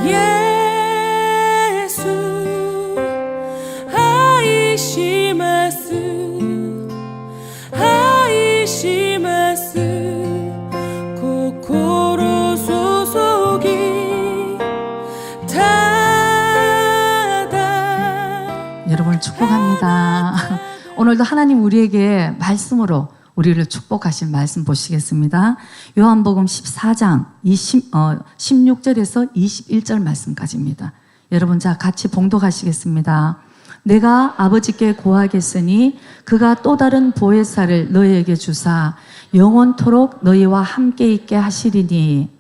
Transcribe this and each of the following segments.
예수愛します愛します心注ぎ여러분을 축복합니다. 오늘도 하나님 우리에게 말씀으로 우리를 축복하신 말씀 보시겠습니다. 요한복음 14장 16절에서 21절 말씀까지입니다. 여러분 자 같이 봉독하시겠습니다. 내가 아버지께 구하겠으니 그가 또 다른 보혜사를 너희에게 주사 영원토록 너희와 함께 있게 하시리니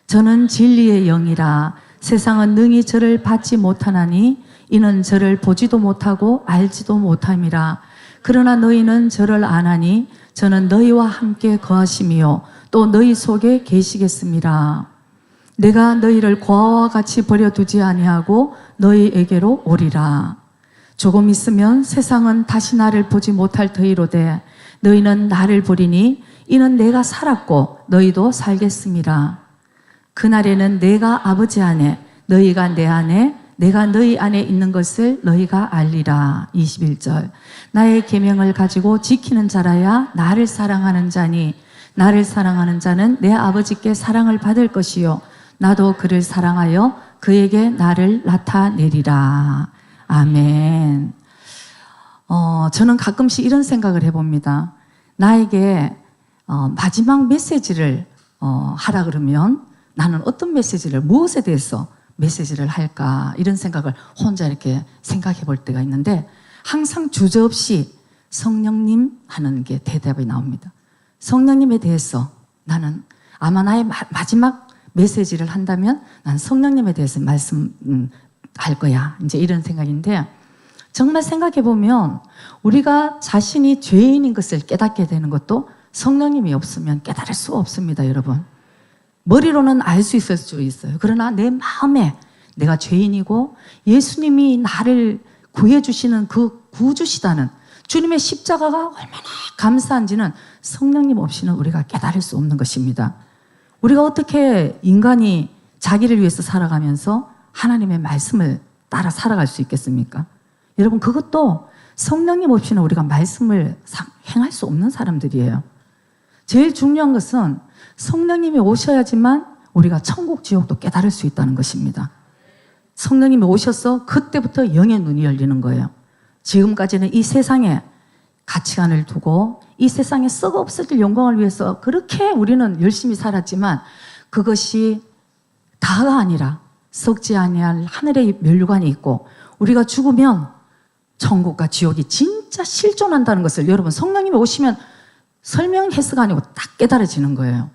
저는 진리의 영이라 세상은 능히 저를 받지 못하나니 이는 저를 보지도 못하고 알지도 못함이라. 그러나 너희는 저를 아나니 저는 너희와 함께 거하심이요 또 너희 속에 계시겠습니다. 내가 너희를 고아와 같이 버려두지 아니하고 너희에게로 오리라. 조금 있으면 세상은 다시 나를 보지 못할 터이로되 너희는 나를 보리니 이는 내가 살았고 너희도 살겠습니다. 그날에는 내가 아버지 안에 너희가 내 안에 내가 너희 안에 있는 것을 너희가 알리라. 21절 나의 계명을 가지고 지키는 자라야 나를 사랑하는 자니 나를 사랑하는 자는 내 아버지께 사랑을 받을 것이요 나도 그를 사랑하여 그에게 나를 나타내리라. 아멘. 저는 가끔씩 이런 생각을 해봅니다. 나에게 마지막 메시지를 하라 그러면 나는 어떤 메시지를 무엇에 대해서 메시지를 할까 이런 생각을 혼자 이렇게 생각해 볼 때가 있는데 항상 주저없이 성령님 하는 게 대답이 나옵니다. 성령님에 대해서 나는 아마 나의 마지막 메시지를 한다면 난 성령님에 대해서 말씀할 거야 이제 이런 생각인데 정말 생각해 보면 우리가 자신이 죄인인 것을 깨닫게 되는 것도 성령님이 없으면 깨달을 수 없습니다. 여러분 머리로는 알 수 있을 수 있어요. 그러나 내 마음에 내가 죄인이고 예수님이 나를 구해주시는 그 구주시다는 주님의 십자가가 얼마나 감사한지는 성령님 없이는 우리가 깨달을 수 없는 것입니다. 우리가 어떻게 인간이 자기를 위해서 살아가면서 하나님의 말씀을 따라 살아갈 수 있겠습니까? 여러분 그것도 성령님 없이는 우리가 말씀을 행할 수 없는 사람들이에요. 제일 중요한 것은 성령님이 오셔야지만 우리가 천국 지옥도 깨달을 수 있다는 것입니다. 성령님이 오셔서 그때부터 영의 눈이 열리는 거예요. 지금까지는 이 세상에 가치관을 두고 이 세상에 썩어 없어질 영광을 위해서 그렇게 우리는 열심히 살았지만 그것이 다가 아니라 썩지 아니할 하늘의 면류관이 있고 우리가 죽으면 천국과 지옥이 진짜 실존한다는 것을 여러분 성령님이 오시면 설명해서가 아니고 딱 깨달아지는 거예요.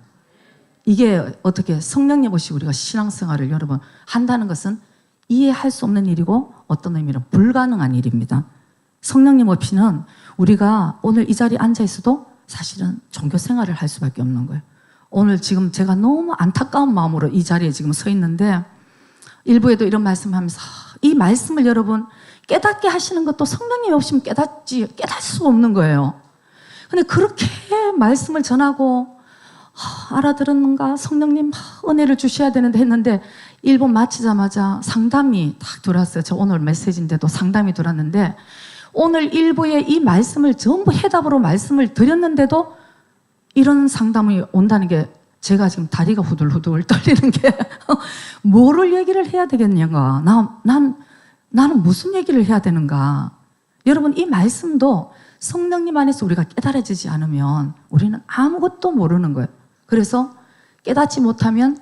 이게 어떻게 성령님 없이 우리가 신앙생활을 여러분 한다는 것은 이해할 수 없는 일이고 어떤 의미로 불가능한 일입니다. 성령님 없이는 우리가 오늘 이 자리에 앉아 있어도 사실은 종교생활을 할 수밖에 없는 거예요. 오늘 지금 제가 너무 안타까운 마음으로 이 자리에 지금 서 있는데 일부에도 이런 말씀하면서 이 말씀을 여러분 깨닫게 하시는 것도 성령님이 없으면 깨달을 수 없는 거예요. 근데 그렇게 말씀을 전하고 알아들었는가? 성령님 은혜를 주셔야 되는데 했는데 1분 마치자마자 상담이 딱 들어왔어요. 저 오늘 메시지인데도 상담이 들어왔는데 오늘 1부에 이 말씀을 전부 해답으로 말씀을 드렸는데도 이런 상담이 온다는 게 제가 지금 다리가 후들후들 떨리는 게 뭐를 얘기를 해야 되겠냐가 나는 무슨 얘기를 해야 되는가. 여러분 이 말씀도 성령님 안에서 우리가 깨달아지지 않으면 우리는 아무것도 모르는 거예요. 그래서 깨닫지 못하면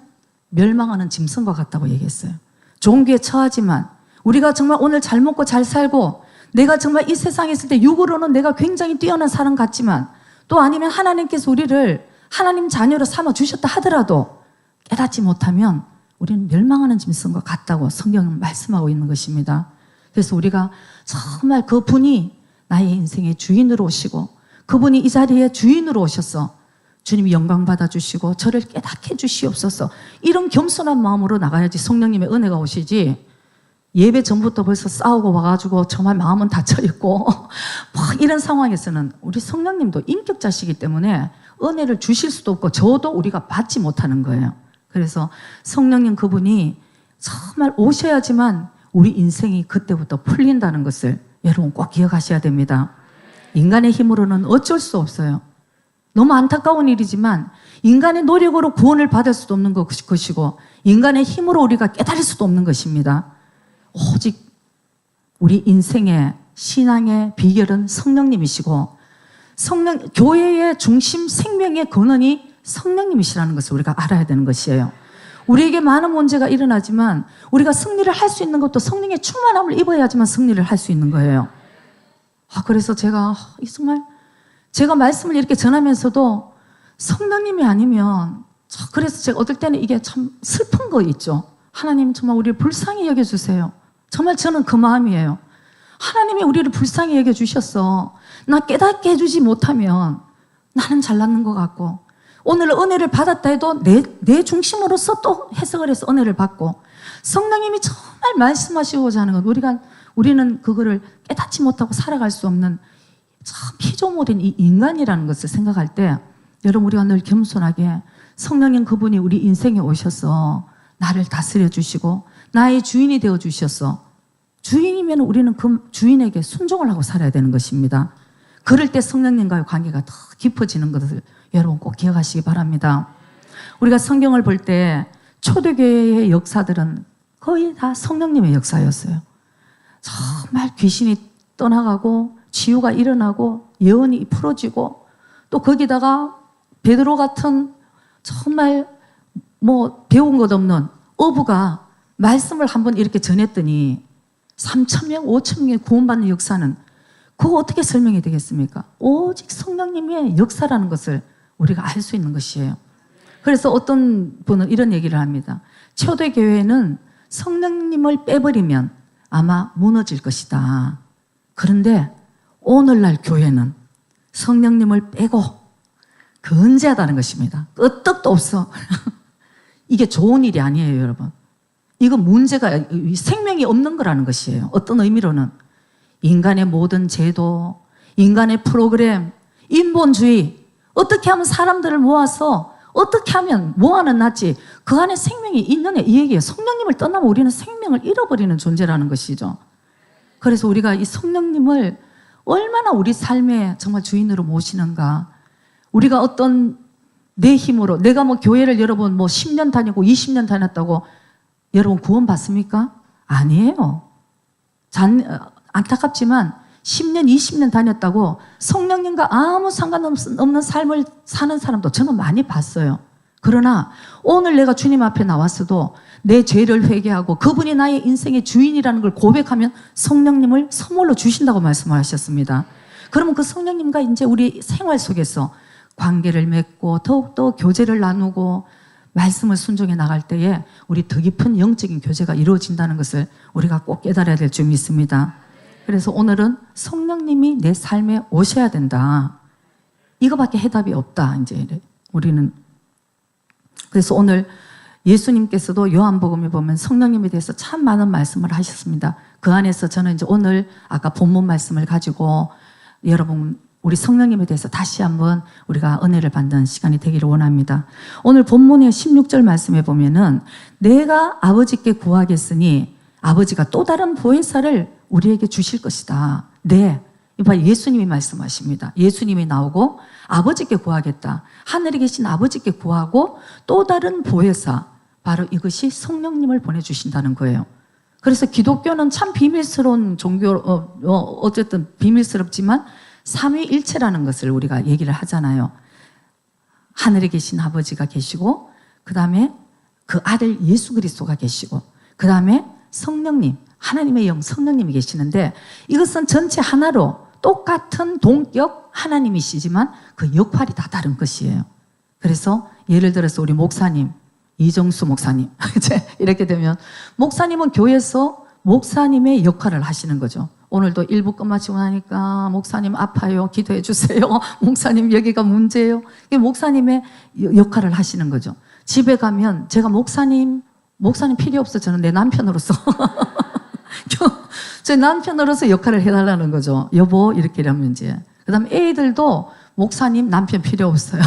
멸망하는 짐승과 같다고 얘기했어요. 종기에 처하지만 우리가 정말 오늘 잘 먹고 잘 살고 내가 정말 이 세상에 있을 때 육으로는 내가 굉장히 뛰어난 사람 같지만 또 아니면 하나님께서 우리를 하나님 자녀로 삼아주셨다 하더라도 깨닫지 못하면 우리는 멸망하는 짐승과 같다고 성경은 말씀하고 있는 것입니다. 그래서 우리가 정말 그분이 나의 인생의 주인으로 오시고 그분이 이 자리에 주인으로 오셔서 주님이 영광 받아주시고 저를 깨닫게 해주시옵소서 이런 겸손한 마음으로 나가야지 성령님의 은혜가 오시지 예배 전부터 벌써 싸우고 와가지고 정말 마음은 닫혀있고 막 이런 상황에서는 우리 성령님도 인격자시기 때문에 은혜를 주실 수도 없고 저도 우리가 받지 못하는 거예요. 그래서 성령님 그분이 정말 오셔야지만 우리 인생이 그때부터 풀린다는 것을 여러분 꼭 기억하셔야 됩니다. 인간의 힘으로는 어쩔 수 없어요. 너무 안타까운 일이지만 인간의 노력으로 구원을 받을 수도 없는 것이고 인간의 힘으로 우리가 깨달을 수도 없는 것입니다. 오직 우리 인생의 신앙의 비결은 성령님이시고 교회의 중심 생명의 근원이 성령님이시라는 것을 우리가 알아야 되는 것이에요. 우리에게 많은 문제가 일어나지만 우리가 승리를 할 수 있는 것도 성령의 충만함을 입어야지만 승리를 할 수 있는 거예요. 그래서 제가 정말 제가 말씀을 이렇게 전하면서도 성령님이 아니면 그래서 제가 어떨 때는 이게 참 슬픈 거 있죠. 하나님 정말 우리를 불쌍히 여겨주세요. 정말 저는 그 마음이에요. 하나님이 우리를 불쌍히 여겨주셨어. 나 깨닫게 해주지 못하면 나는 잘났는 것 같고 오늘 은혜를 받았다 해도 내 중심으로서 또 해석을 해서 은혜를 받고 성령님이 정말 말씀하시고자 하는 것 우리는 그거를 깨닫지 못하고 살아갈 수 없는 참 피조물인 이 인간이라는 것을 생각할 때 여러분 우리가 늘 겸손하게 성령님 그분이 우리 인생에 오셔서 나를 다스려 주시고 나의 주인이 되어 주셨어. 주인이면 우리는 그 주인에게 순종을 하고 살아야 되는 것입니다. 그럴 때 성령님과의 관계가 더 깊어지는 것을 여러분 꼭 기억하시기 바랍니다. 우리가 성경을 볼 때 초대교회의 역사들은 거의 다 성령님의 역사였어요. 정말 귀신이 떠나가고 치유가 일어나고 예언이 풀어지고 또 거기다가 베드로 같은 정말 배운 것 없는 어부가 말씀을 한번 이렇게 전했더니 3,000명, 5,000명이 구원받는 역사는 그거 어떻게 설명이 되겠습니까? 오직 성령님의 역사라는 것을 우리가 알 수 있는 것이에요. 그래서 어떤 분은 이런 얘기를 합니다. 초대교회는 성령님을 빼버리면 아마 무너질 것이다. 그런데 오늘날 교회는 성령님을 빼고 건재하다는 것입니다. 끄떡도 없어. 이게 좋은 일이 아니에요, 여러분. 이건 문제가 생명이 없는 거라는 것이에요. 어떤 의미로는 인간의 모든 제도, 인간의 프로그램, 인본주의 어떻게 하면 사람들을 모아서 어떻게 하면 모아는 낫지 그 안에 생명이 있느냐 이 얘기예요. 성령님을 떠나면 우리는 생명을 잃어버리는 존재라는 것이죠. 그래서 우리가 이 성령님을 얼마나 우리 삶의 정말 주인으로 모시는가. 우리가 어떤 내 힘으로 내가 교회를 여러분 10년 다니고 20년 다녔다고 여러분 구원 받습니까? 아니에요. 안타깝지만 10년, 20년 다녔다고 성령님과 아무 상관없는 삶을 사는 사람도 저는 많이 봤어요. 그러나 오늘 내가 주님 앞에 나왔어도 내 죄를 회개하고 그분이 나의 인생의 주인이라는 걸 고백하면 성령님을 선물로 주신다고 말씀을 하셨습니다. 그러면 그 성령님과 이제 우리 생활 속에서 관계를 맺고 더욱더 교제를 나누고 말씀을 순종해 나갈 때에 우리 더 깊은 영적인 교제가 이루어진다는 것을 우리가 꼭 깨달아야 될 줄 믿습니다. 그래서 오늘은 성령님이 내 삶에 오셔야 된다. 이거밖에 해답이 없다. 이제 우리는 그래서 오늘 예수님께서도 요한복음에 보면 성령님에 대해서 참 많은 말씀을 하셨습니다. 그 안에서 저는 이제 오늘 아까 본문 말씀을 가지고 여러분 우리 성령님에 대해서 다시 한번 우리가 은혜를 받는 시간이 되기를 원합니다. 오늘 본문의 16절 말씀에 보면은 내가 아버지께 구하겠으니 아버지가 또 다른 보혜사를 우리에게 주실 것이다. 네, 예수님이 말씀하십니다. 예수님이 나오고 아버지께 구하겠다. 하늘에 계신 아버지께 구하고 또 다른 보혜사, 바로 이것이 성령님을 보내주신다는 거예요. 그래서 기독교는 참 비밀스러운 종교, 어쨌든 비밀스럽지만 삼위일체라는 것을 우리가 얘기를 하잖아요. 하늘에 계신 아버지가 계시고 그 다음에 그 아들 예수 그리스도가 계시고 그 다음에 성령님, 하나님의 영 성령님이 계시는데 이것은 전체 하나로 똑같은 동격 하나님이시지만 그 역할이 다 다른 것이에요. 그래서 예를 들어서 우리 목사님, 이정수 목사님 이렇게 되면 목사님은 교회에서 목사님의 역할을 하시는 거죠. 오늘도 일부 끝마치고 나니까 목사님 아파요. 기도해 주세요. 목사님 여기가 문제예요. 이게 목사님의 역할을 하시는 거죠. 집에 가면 제가 목사님 필요 없어. 저는 내 남편으로서 제 남편으로서 역할을 해달라는 거죠. 여보 이렇게 이러면 이제 그 다음에 애들도 목사님 남편 필요 없어요.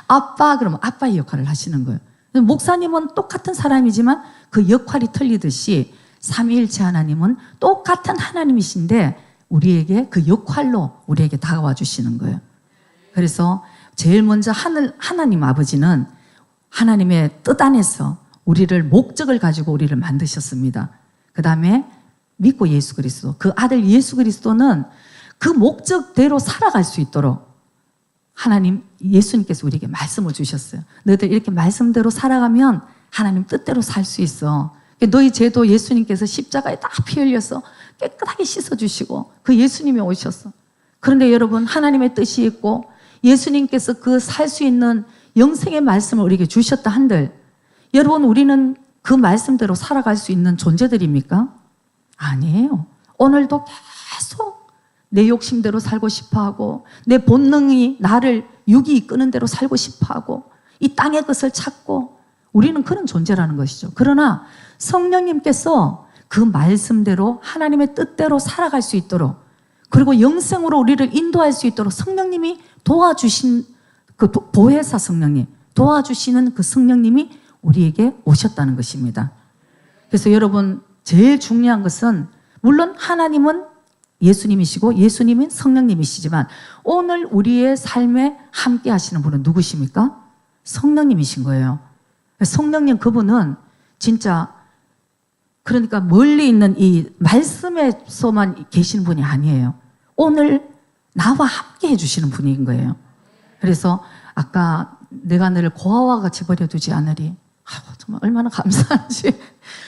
아빠 그러면 아빠의 역할을 하시는 거예요. 목사님은 똑같은 사람이지만 그 역할이 틀리듯이 삼위일체 하나님은 똑같은 하나님이신데 우리에게 그 역할로 우리에게 다가와 주시는 거예요. 그래서 제일 먼저 하나님 아버지는 하나님의 뜻 안에서 우리를 목적을 가지고 우리를 만드셨습니다. 그 다음에 믿고 예수 그리스도, 그 아들 예수 그리스도는 그 목적대로 살아갈 수 있도록 하나님, 예수님께서 우리에게 말씀을 주셨어요. 너희들 이렇게 말씀대로 살아가면 하나님 뜻대로 살 수 있어. 너희 죄도 예수님께서 십자가에 다 피 흘려서 깨끗하게 씻어주시고 그 예수님이 오셨어. 그런데 여러분, 하나님의 뜻이 있고 예수님께서 그 살 수 있는 영생의 말씀을 우리에게 주셨다 한들, 여러분, 우리는 그 말씀대로 살아갈 수 있는 존재들입니까? 아니에요. 오늘도 계속 내 욕심대로 살고 싶어하고 내 본능이 나를 육이 이끄는 대로 살고 싶어하고 이 땅의 것을 찾고 우리는 그런 존재라는 것이죠. 그러나 성령님께서 그 말씀대로 하나님의 뜻대로 살아갈 수 있도록, 그리고 영생으로 우리를 인도할 수 있도록 성령님이 도와주신 그 보혜사 성령님, 도와주시는 그 성령님이 우리에게 오셨다는 것입니다. 그래서 여러분, 제일 중요한 것은 물론 하나님은 예수님이시고 예수님은 성령님이시지만 오늘 우리의 삶에 함께 하시는 분은 누구십니까? 성령님이신 거예요. 성령님, 그분은 진짜, 그러니까 멀리 있는 이 말씀에서만 계시는 분이 아니에요. 오늘 나와 함께 해주시는 분인 거예요. 그래서 아까 내가 너를 고아와 같이 버려두지 않으리. 정말 얼마나 감사한지.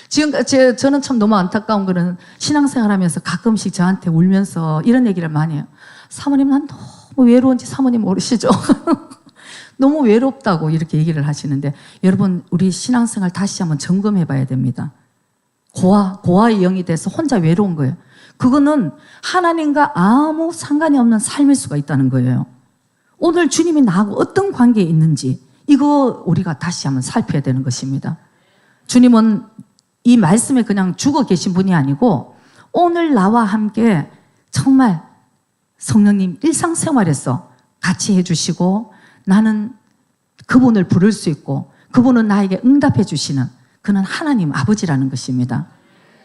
지금 저는 참 너무 안타까운 거는 신앙생활 하면서 가끔씩 저한테 울면서 이런 얘기를 많이 해요. 사모님, 난 너무 외로운지 사모님 모르시죠? 너무 외롭다고 이렇게 얘기를 하시는데, 여러분, 우리 신앙생활 다시 한번 점검해 봐야 됩니다. 고아의 영이 돼서 혼자 외로운 거예요. 그거는 하나님과 아무 상관이 없는 삶일 수가 있다는 거예요. 오늘 주님이 나하고 어떤 관계에 있는지 이거 우리가 다시 한번 살펴야 되는 것입니다. 주님은 이 말씀에 그냥 죽어 계신 분이 아니고 오늘 나와 함께 정말 성령님 일상생활에서 같이 해주시고 나는 그분을 부를 수 있고 그분은 나에게 응답해 주시는 그는 하나님 아버지라는 것입니다.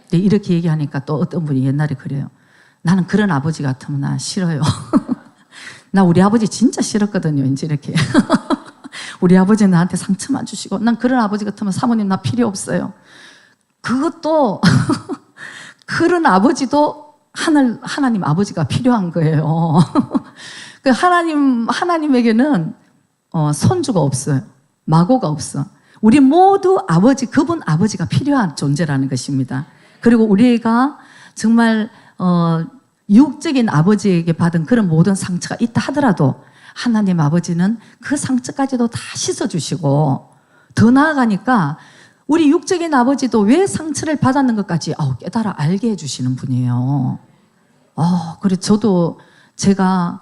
근데 이렇게 얘기하니까 또 어떤 분이 옛날에 그래요. 나는 그런 아버지 같으면 나 싫어요. 나 우리 아버지 진짜 싫었거든요. 이제 이렇게. 우리 아버지는 나한테 상처만 주시고 난 그런 아버지 같으면 사모님 나 필요 없어요. 그것도 그런 아버지도 하나님 아버지가 필요한 거예요. 그 하나님에게는 손주가 없어요. 마고가 없어. 우리 모두 아버지, 그분 아버지가 필요한 존재라는 것입니다. 그리고 우리가 정말 육적인 아버지에게 받은 그런 모든 상처가 있다 하더라도 하나님 아버지는 그 상처까지도 다 씻어주시고 더 나아가니까 우리 육적인 아버지도 왜 상처를 받았는 것까지 깨달아 알게 해주시는 분이에요. 그래 저도 제가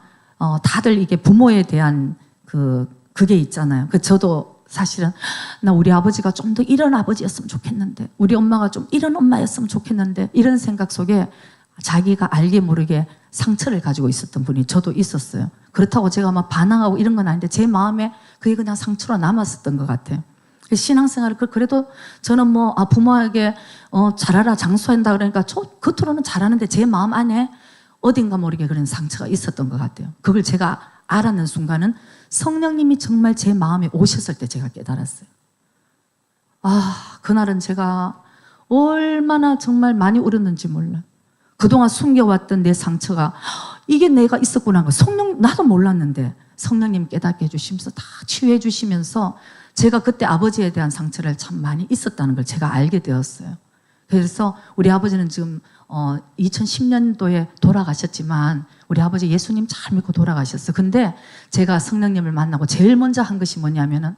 다들 이게 부모에 대한 그게 있잖아요. 저도 사실은 나 우리 아버지가 좀 더 이런 아버지였으면 좋겠는데 우리 엄마가 좀 이런 엄마였으면 좋겠는데 이런 생각 속에 자기가 알게 모르게 상처를 가지고 있었던 분이 저도 있었어요. 그렇다고 제가 막 반항하고 이런 건 아닌데 제 마음에 그게 그냥 상처로 남았었던 것 같아요. 신앙생활을 그래도 저는 뭐 부모에게 잘하라 장수한다 그러니까 겉으로는 잘하는데 제 마음 안에 어딘가 모르게 그런 상처가 있었던 것 같아요. 그걸 제가 알았는 순간은 성령님이 정말 제 마음에 오셨을 때 제가 깨달았어요. 그날은 제가 얼마나 정말 많이 울었는지 몰라요. 그동안 숨겨왔던 내 상처가 이게 내가 있었구나. 나도 몰랐는데 성령님 깨닫게 해주시면서 다 치유해 주시면서 제가 그때 아버지에 대한 상처를 참 많이 있었다는 걸 제가 알게 되었어요. 그래서 우리 아버지는 지금 2010년도에 돌아가셨지만 우리 아버지 예수님 잘 믿고 돌아가셨어요. 근데 제가 성령님을 만나고 제일 먼저 한 것이 뭐냐면은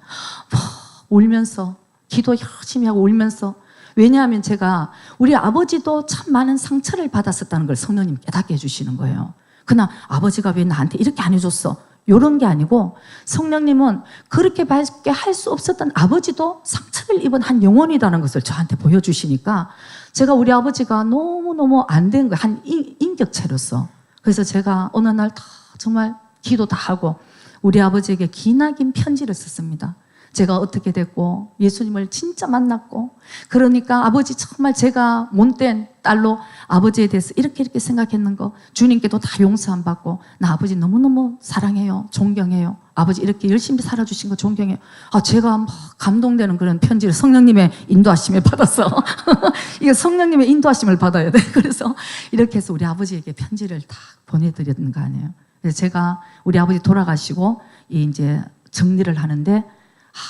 울면서 기도 열심히 하고 울면서, 왜냐하면 제가 우리 아버지도 참 많은 상처를 받았었다는 걸 성령님 깨닫게 해주시는 거예요. 그냥 아버지가 왜 나한테 이렇게 안 해줬어? 이런 게 아니고 성령님은 그렇게 밝게 할 수 없었던 아버지도 상처를 입은 한 영혼이라는 것을 저한테 보여주시니까 제가 우리 아버지가 너무너무 안 된 거예요. 한 인격체로서. 그래서 제가 어느 날 다 정말 기도 다 하고 우리 아버지에게 기나긴 편지를 썼습니다. 제가 어떻게 됐고 예수님을 진짜 만났고 그러니까 아버지 정말 제가 못된 딸로 아버지에 대해서 이렇게 생각했는 거 주님께도 다 용서 안 받고 나 아버지 너무너무 사랑해요. 존경해요. 아버지 이렇게 열심히 살아주신 거 존경해요. 제가 막 감동되는 그런 편지를 성령님의 인도하심을 받았어. 이거 성령님의 인도하심을 받아야 돼. 그래서 이렇게 해서 우리 아버지에게 편지를 다 보내드렸는 거 아니에요. 그래서 제가 우리 아버지 돌아가시고 이제 정리를 하는데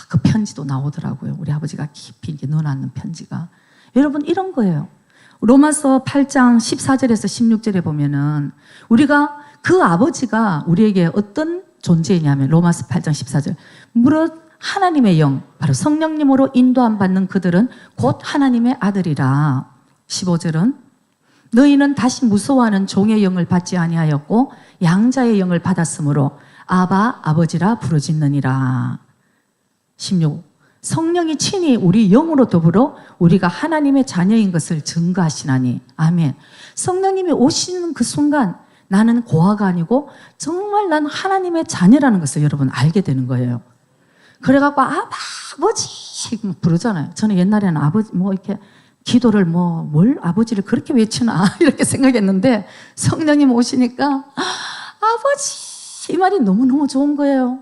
그 편지도 나오더라고요. 우리 아버지가 깊이 이렇게 넣어놨는 편지가. 여러분 이런 거예요. 로마서 8장 14절에서 16절에 보면은 우리가 그 아버지가 우리에게 어떤 존재이냐면 로마서 8장 14절 무릇 하나님의 영 바로 성령님으로 인도함 받는 그들은 곧 하나님의 아들이라. 15절은 너희는 다시 무서워하는 종의 영을 받지 아니하였고 양자의 영을 받았으므로 아바 아버지라 부르짖느니라. 16 성령이 친히 우리 영으로 더불어 우리가 하나님의 자녀인 것을 증거하시나니. 아멘. 성령님이 오시는 그 순간 나는 고아가 아니고 정말 난 하나님의 자녀라는 것을 여러분 알게 되는 거예요. 그래갖고 아버지 부르잖아요. 저는 옛날에는 아버지 이렇게 기도를 뭘 아버지를 그렇게 외치나 이렇게 생각했는데 성령님 오시니까 아버지 이 말이 너무너무 좋은 거예요.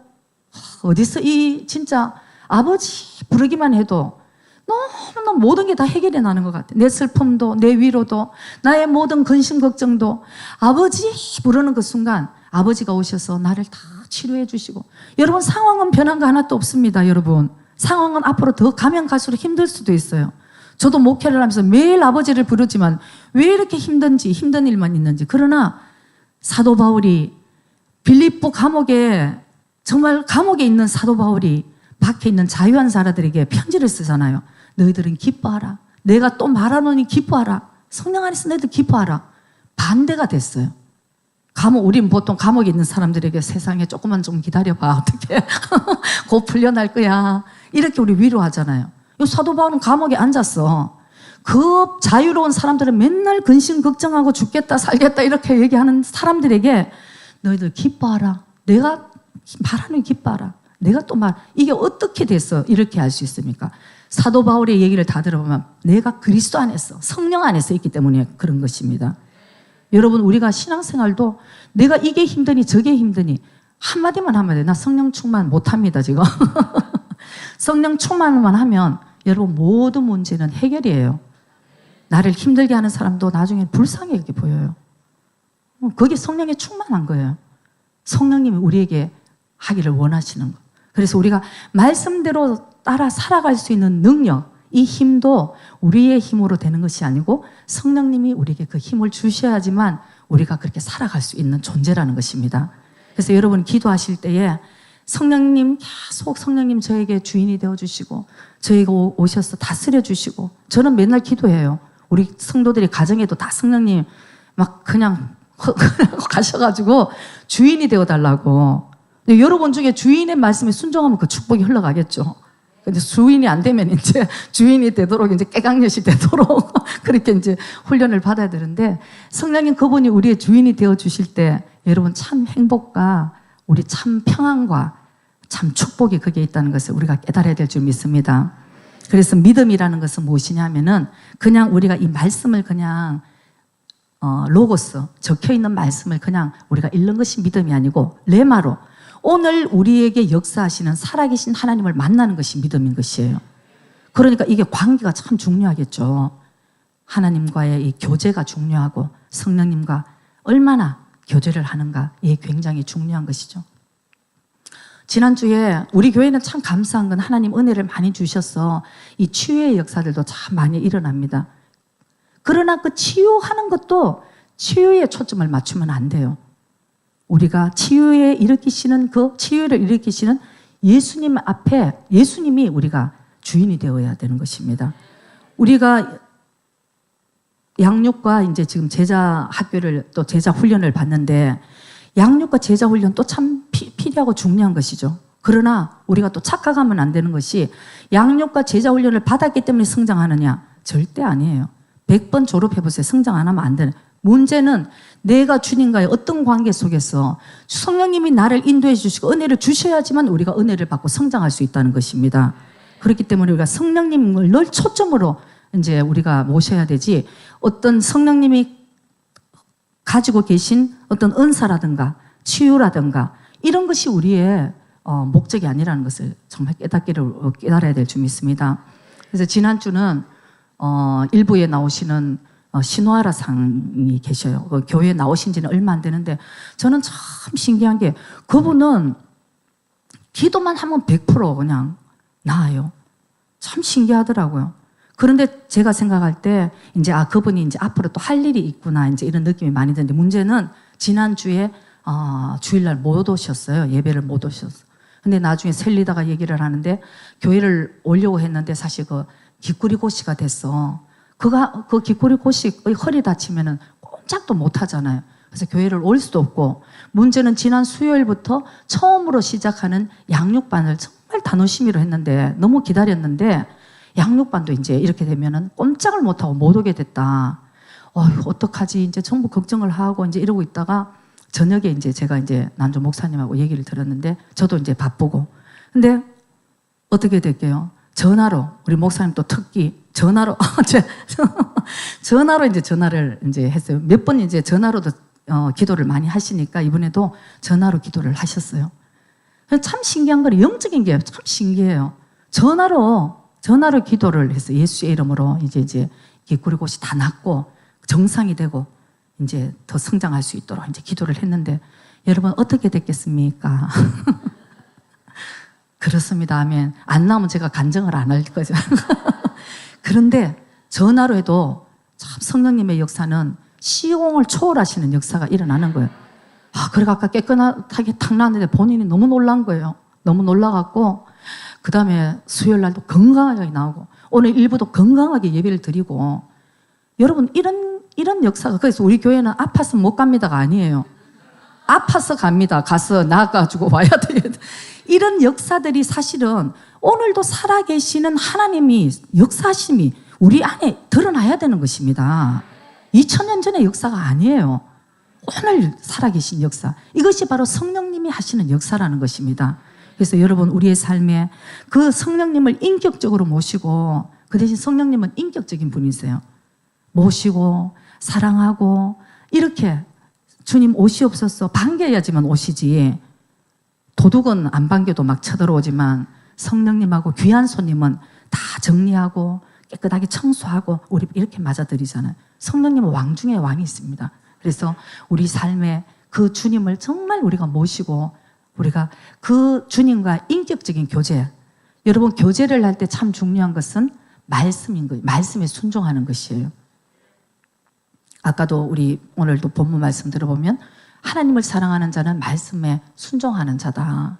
어디서 이 진짜 아버지 부르기만 해도 너무너무 모든 게 다 해결이 나는 것 같아요. 내 슬픔도 내 위로도 나의 모든 근심 걱정도 아버지 부르는 그 순간 아버지가 오셔서 나를 다 치료해 주시고. 여러분 상황은 변한 거 하나도 없습니다. 여러분 상황은 앞으로 더 가면 갈수록 힘들 수도 있어요. 저도 목회를 하면서 매일 아버지를 부르지만 왜 이렇게 힘든 일만 있는지. 그러나 사도 바울이 빌립보 감옥에 정말 감옥에 있는 사도 바울이 밖에 있는 자유한 사람들에게 편지를 쓰잖아요. 너희들은 기뻐하라. 내가 또 말하노니 기뻐하라. 성령 안에서 너희들 기뻐하라. 반대가 됐어요. 우린 보통 감옥에 있는 사람들에게 세상에 조금만 좀 기다려봐. 어떻게 곧 풀려날 거야. 이렇게 우리 위로하잖아요. 사도 바울은 감옥에 앉았어. 그 자유로운 사람들은 맨날 근심 걱정하고 죽겠다 살겠다 이렇게 얘기하는 사람들에게 너희들 기뻐하라. 내가 말하는 기뻐하라. 내가 또 이게 어떻게 됐어? 이렇게 할 수 있습니까? 사도 바울의 얘기를 다 들어보면 내가 그리스도 안에서 성령 안에서 있기 때문에 그런 것입니다. 여러분 우리가 신앙생활도 내가 이게 힘드니 저게 힘드니 한마디만 하면 돼. 나 성령 충만 못합니다 지금. 성령 충만만 하면 여러분 모든 문제는 해결이에요. 나를 힘들게 하는 사람도 나중에 불쌍히 이렇게 보여요. 그게 성령에 충만한 거예요. 성령님이 우리에게 하기를 원하시는 거. 그래서 우리가 말씀대로 따라 살아갈 수 있는 능력, 이 힘도 우리의 힘으로 되는 것이 아니고 성령님이 우리에게 그 힘을 주셔야지만 우리가 그렇게 살아갈 수 있는 존재라는 것입니다. 그래서 여러분 기도하실 때에 성령님 계속 성령님 저에게 주인이 되어주시고 저에게 오셔서 다스려 주시고. 저는 맨날 기도해요. 우리 성도들이 가정에도 다 성령님 막 그냥 가셔가지고 주인이 되어달라고. 여러분 중에 주인의 말씀에 순종하면 그 축복이 흘러가겠죠. 근데 주인이 안 되면 이제 주인이 되도록 이제 깨강녀시 되도록 그렇게 이제 훈련을 받아야 되는데 성령님 그분이 우리의 주인이 되어 주실 때 여러분 참 행복과 우리 참 평안과 참 축복이 거기에 있다는 것을 우리가 깨달아야 될 줄 믿습니다. 그래서 믿음이라는 것은 무엇이냐면은 그냥 우리가 이 말씀을 그냥 로고스 적혀 있는 말씀을 그냥 우리가 읽는 것이 믿음이 아니고 레마로 오늘 우리에게 역사하시는 살아계신 하나님을 만나는 것이 믿음인 것이에요. 그러니까 이게 관계가 참 중요하겠죠. 하나님과의 이 교제가 중요하고 성령님과 얼마나 교제를 하는가, 이게 굉장히 중요한 것이죠. 지난주에 우리 교회는 참 감사한 건 하나님 은혜를 많이 주셔서 이 치유의 역사들도 참 많이 일어납니다. 그러나 그 치유하는 것도 치유에 초점을 맞추면 안 돼요. 우리가 치유를 일으키시는 예수님 앞에 예수님이 우리가 주인이 되어야 되는 것입니다. 우리가 양육과 이제 지금 제자 학교를 또 제자 훈련을 받는데 양육과 제자 훈련 또 참 필요하고 중요한 것이죠. 그러나 우리가 또 착각하면 안 되는 것이 양육과 제자 훈련을 받았기 때문에 성장하느냐? 절대 아니에요. 100번 졸업해보세요. 성장 안 하면 안 되는. 문제는 내가 주님과의 어떤 관계 속에서 성령님이 나를 인도해 주시고 은혜를 주셔야지만 우리가 은혜를 받고 성장할 수 있다는 것입니다. 그렇기 때문에 우리가 성령님을 늘 초점으로 이제 우리가 모셔야 되지, 어떤 성령님이 가지고 계신 어떤 은사라든가 치유라든가 이런 것이 우리의 목적이 아니라는 것을 정말 깨달아야 될 줄 믿습니다. 그래서 지난주는 일부에 나오시는 신호아라 상이 계셔요. 그 교회에 나오신 지는 얼마 안 되는데 저는 참 신기한 게 그분은 기도만 하면 100% 그냥 나아요. 참 신기하더라고요. 그런데 제가 생각할 때 이제 그분이 이제 앞으로 또 할 일이 있구나 이제 이런 느낌이 많이 드는데, 문제는 지난주에 주일날 못 오셨어요. 예배를 못 오셨어요. 근데 나중에 셀리다가 얘기를 하는데 교회를 오려고 했는데 사실 그 기꾸리 고시가 됐어. 그 기꾸리 고시의 허리 다치면은 꼼짝도 못 하잖아요. 그래서 교회를 올 수도 없고, 문제는 지난 수요일부터 처음으로 시작하는 양육반을 정말 단호심의로 했는데, 너무 기다렸는데 양육반도 이제 이렇게 되면은 꼼짝을 못 하고 못 오게 됐다. 어떡하지? 이제 전부 걱정을 하고 이제 이러고 있다가 저녁에 이제 제가 이제 난조 목사님하고 얘기를 들었는데 저도 이제 바쁘고, 근데 어떻게 될게요? 전화로 우리 목사님 또 특기 전화로 전화로 이제 전화를 이제 했어요. 몇 번 이제 전화로도 기도를 많이 하시니까 이번에도 전화로 기도를 하셨어요. 참 신기한 거는 영적인 게 참 신기해요. 전화로 기도를 했어요. 예수의 이름으로 이제 기꾸리 곳이 다 낫고 정상이 되고 이제 더 성장할 수 있도록 이제 기도를 했는데, 여러분 어떻게 됐겠습니까? 그렇습니다. 아멘. 안 나오면 제가 간증을 안 할 거죠. 그런데 전화로 해도 참 성령님의 역사는 시공을 초월하시는 역사가 일어나는 거예요. 그래가 아까 깨끗하게 탁 나왔는데 본인이 너무 놀란 거예요. 너무 놀라갖고 그 다음에 수요일 날도 건강하게 나오고 오늘 일부도 건강하게 예배를 드리고, 여러분 이런 역사가, 그래서 우리 교회는 아파서 못 갑니다가 아니에요. 아파서 갑니다. 가서 나가지고 와야 되겠다. 이런 역사들이 사실은 오늘도 살아계시는 하나님이 역사하심이 우리 안에 드러나야 되는 것입니다. 2000년 전의 역사가 아니에요. 오늘 살아계신 역사. 이것이 바로 성령님이 하시는 역사라는 것입니다. 그래서 여러분 우리의 삶에 그 성령님을 인격적으로 모시고, 그 대신 성령님은 인격적인 분이세요. 모시고 사랑하고 이렇게 주님 오시옵소서 반겨야지만 오시지, 도둑은 안 반겨도 막 쳐들어오지만 성령님하고 귀한 손님은 다 정리하고 깨끗하게 청소하고 우리 이렇게 맞아들이잖아요. 성령님은 왕 중에 왕이 있습니다. 그래서 우리 삶에 그 주님을 정말 우리가 모시고 우리가 그 주님과 인격적인 교제, 여러분 교제를 할 때 참 중요한 것은 말씀인 거예요. 말씀에 순종하는 것이에요. 아까도 우리 오늘도 본문 말씀 들어보면 하나님을 사랑하는 자는 말씀에 순종하는 자다.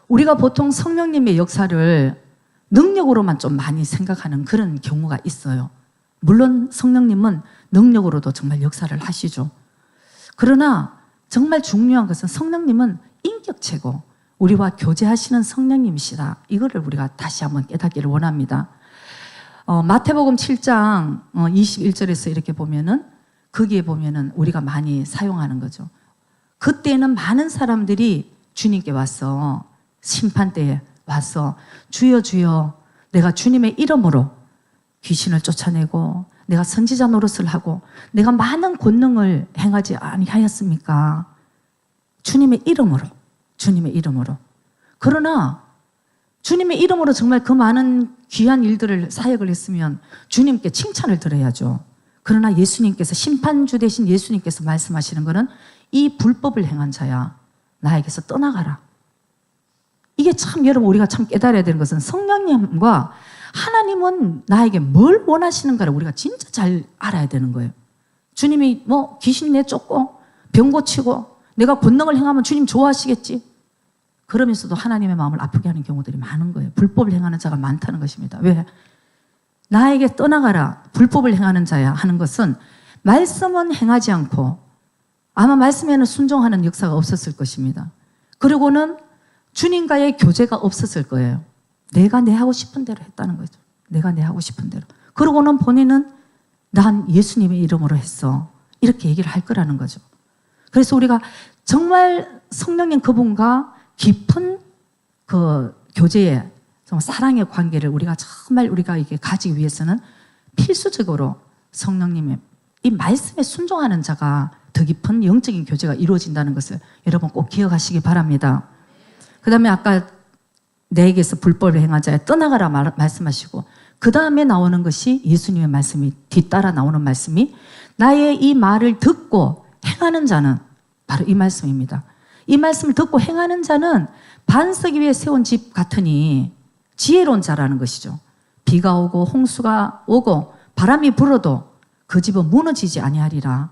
우리가 보통 성령님의 역사를 능력으로만 좀 많이 생각하는 그런 경우가 있어요. 물론 성령님은 능력으로도 정말 역사를 하시죠. 그러나 정말 중요한 것은 성령님은 인격체고 우리와 교제하시는 성령님이시다. 이거를 우리가 다시 한번 깨닫기를 원합니다. 마태복음 7장 21절에서 이렇게 보면은, 거기에 보면은 우리가 많이 사용하는 거죠. 그때는 많은 사람들이 주님께 와서, 심판대에 와서 주여 주여 내가 주님의 이름으로 귀신을 쫓아내고 내가 선지자 노릇을 하고 내가 많은 권능을 행하지 아니하였습니까? 주님의 이름으로. 그러나 주님의 이름으로 정말 그 많은 귀한 일들을 사역을 했으면 주님께 칭찬을 들어야죠. 그러나 예수님께서, 심판주 되신 예수님께서 말씀하시는 것은 이 불법을 행한 자야 나에게서 떠나가라. 이게 참 여러분 우리가 참 깨달아야 되는 것은, 성령님과 하나님은 나에게 뭘 원하시는가를 우리가 진짜 잘 알아야 되는 거예요. 주님이 뭐 귀신 내쫓고 병 고치고 내가 권능을 행하면 주님 좋아하시겠지. 그러면서도 하나님의 마음을 아프게 하는 경우들이 많은 거예요. 불법을 행하는 자가 많다는 것입니다. 왜? 나에게 떠나가라, 불법을 행하는 자야 하는 것은 말씀은 행하지 않고 아마 말씀에는 순종하는 역사가 없었을 것입니다. 그리고는 주님과의 교제가 없었을 거예요. 내가 내 하고 싶은 대로 했다는 거죠. 내가 내 하고 싶은 대로. 그러고는 본인은 난 예수님의 이름으로 했어. 이렇게 얘기를 할 거라는 거죠. 그래서 우리가 정말 성령님 그분과 깊은 그 교제의 정말 사랑의 관계를 우리가 이게 가지기 위해서는 필수적으로 성령님의 이 말씀에 순종하는 자가 더 깊은 영적인 교제가 이루어진다는 것을 여러분 꼭 기억하시기 바랍니다. 그 다음에 아까 내게서 불법을 행한 자에 떠나가라 말씀하시고 그 다음에 나오는 것이 예수님의 말씀이 뒤따라 나오는 말씀이 나의 이 말을 듣고 행하는 자는 바로 이 말씀입니다. 이 말씀을 듣고 행하는 자는 반석 위에 세운 집 같으니 지혜로운 자라는 것이죠. 비가 오고 홍수가 오고 바람이 불어도 그 집은 무너지지 아니하리라.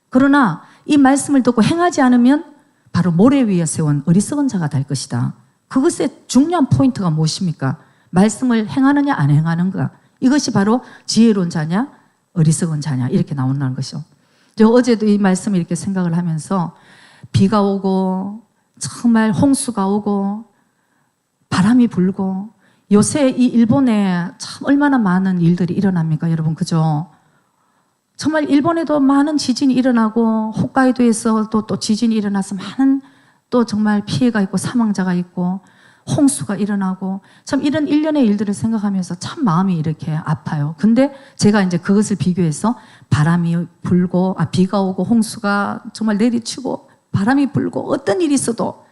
그러나 이 말씀을 듣고 행하지 않으면 바로 모래 위에 세운 어리석은 자가 될 것이다. 그것의 중요한 포인트가 무엇입니까? 말씀을 행하느냐 안 행하는가. 이것이 바로 지혜로운 자냐 어리석은 자냐 이렇게 나온다는 것이죠. 저 어제도 이 말씀을 이렇게 생각을 하면서 비가 오고 정말 홍수가 오고 바람이 불고 요새 이 일본에 참 얼마나 많은 일들이 일어납니까 여러분, 그죠? 정말 일본에도 많은 지진이 일어나고 홋카이도에서 또 지진이 일어나서 많은 또 정말 피해가 있고 사망자가 있고 홍수가 일어나고 참 이런 일련의 일들을 생각하면서 참 마음이 이렇게 아파요. 근데 제가 이제 그것을 비교해서 바람이 불고 비가 오고 홍수가 정말 내리치고 바람이 불고 어떤 일이 있어도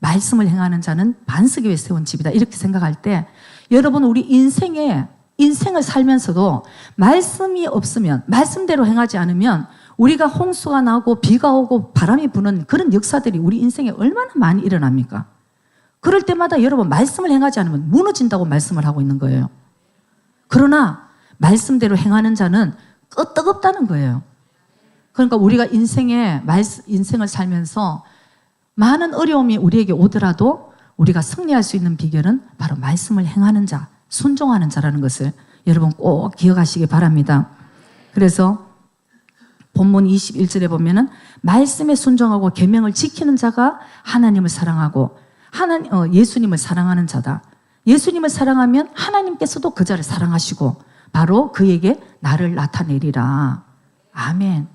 말씀을 행하는 자는 반석 위에 세운 집이다 이렇게 생각할 때 여러분 우리 인생을 살면서도 말씀이 없으면 말씀대로 행하지 않으면 우리가 홍수가 나고 비가 오고 바람이 부는 그런 역사들이 우리 인생에 얼마나 많이 일어납니까? 그럴 때마다 여러분 말씀을 행하지 않으면 무너진다고 말씀을 하고 있는 거예요. 그러나 말씀대로 행하는 자는 끄떡없다는 거예요. 그러니까 우리가 인생을 살면서 많은 어려움이 우리에게 오더라도 우리가 승리할 수 있는 비결은 바로 말씀을 행하는 자, 순종하는 자라는 것을 여러분 꼭 기억하시기 바랍니다. 그래서 본문 21절에 보면은 말씀에 순종하고 계명을 지키는 자가 하나님을 사랑하고 예수님을 사랑하는 자다. 예수님을 사랑하면 하나님께서도 그 자를 사랑하시고 바로 그에게 나를 나타내리라. 아멘.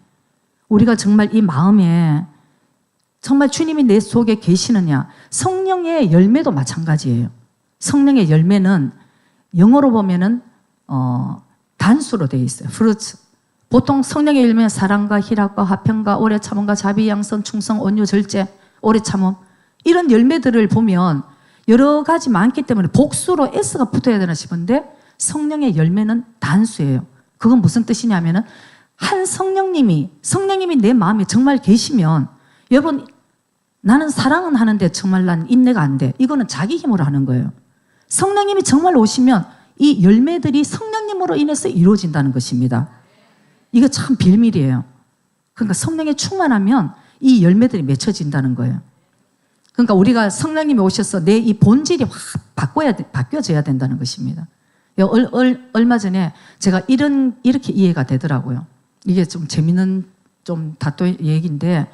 우리가 정말 이 마음에 정말 주님이 내 속에 계시느냐. 성령의 열매도 마찬가지예요. 성령의 열매는 영어로 보면은 단수로 되어 있어요. fruits. 보통 성령의 열매는 사랑과 희락과 화평과 오래 참음과 자비, 양선, 충성, 온유, 절제, 오래 참음 이런 열매들을 보면 여러 가지 많기 때문에 복수로 S가 붙어야 되나 싶은데 성령의 열매는 단수예요. 그건 무슨 뜻이냐면은 한 성령님이 내 마음에 정말 계시면 여러분 나는 사랑은 하는데 정말 난 인내가 안 돼. 이거는 자기 힘으로 하는 거예요. 성령님이 정말 오시면 이 열매들이 성령님으로 인해서 이루어진다는 것입니다. 이거 참 비밀이에요. 그러니까 성령에 충만하면 이 열매들이 맺혀진다는 거예요. 그러니까 우리가 성령님이 오셔서 내 이 본질이 확 바뀌어져야 된다는 것입니다. 얼마 전에 제가 이렇게 이해가 되더라고요. 이게 좀 재밌는 좀 다또 얘기인데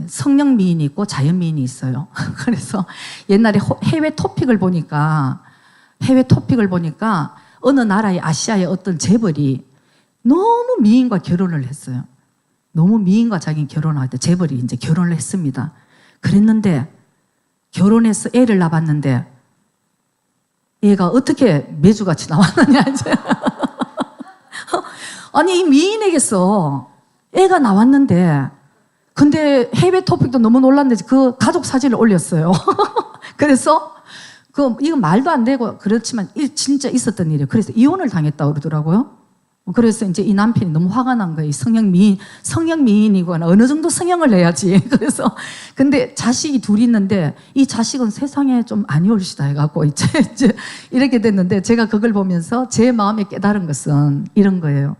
성령 미인이 있고 자연 미인이 있어요. 그래서 옛날에 해외 토픽을 보니까 어느 나라의 아시아의 어떤 재벌이 너무 미인과 결혼을 했어요. 너무 미인과 자기는 결혼할 때 재벌이 이제 결혼을 했습니다. 그랬는데 결혼해서 애를 낳았는데 얘가 어떻게 매주같이 나왔느냐 이제. 아니 이 미인에게서 애가 나왔는데 근데 해외 토픽도 너무 놀랐는데 그 가족 사진을 올렸어요. 그래서 이건 말도 안 되고 그렇지만 진짜 있었던 일이에요. 그래서 이혼을 당했다고 그러더라고요. 그래서 이제 이 남편이 너무 화가 난 거예요. 성형 미인이거나 어느 정도 성형을 해야지. 그래서 근데 자식이 둘이 있는데 이 자식은 세상에 좀 아니 옳시다 해갖고 이제 이렇게 됐는데 제가 그걸 보면서 제 마음에 깨달은 것은 이런 거예요.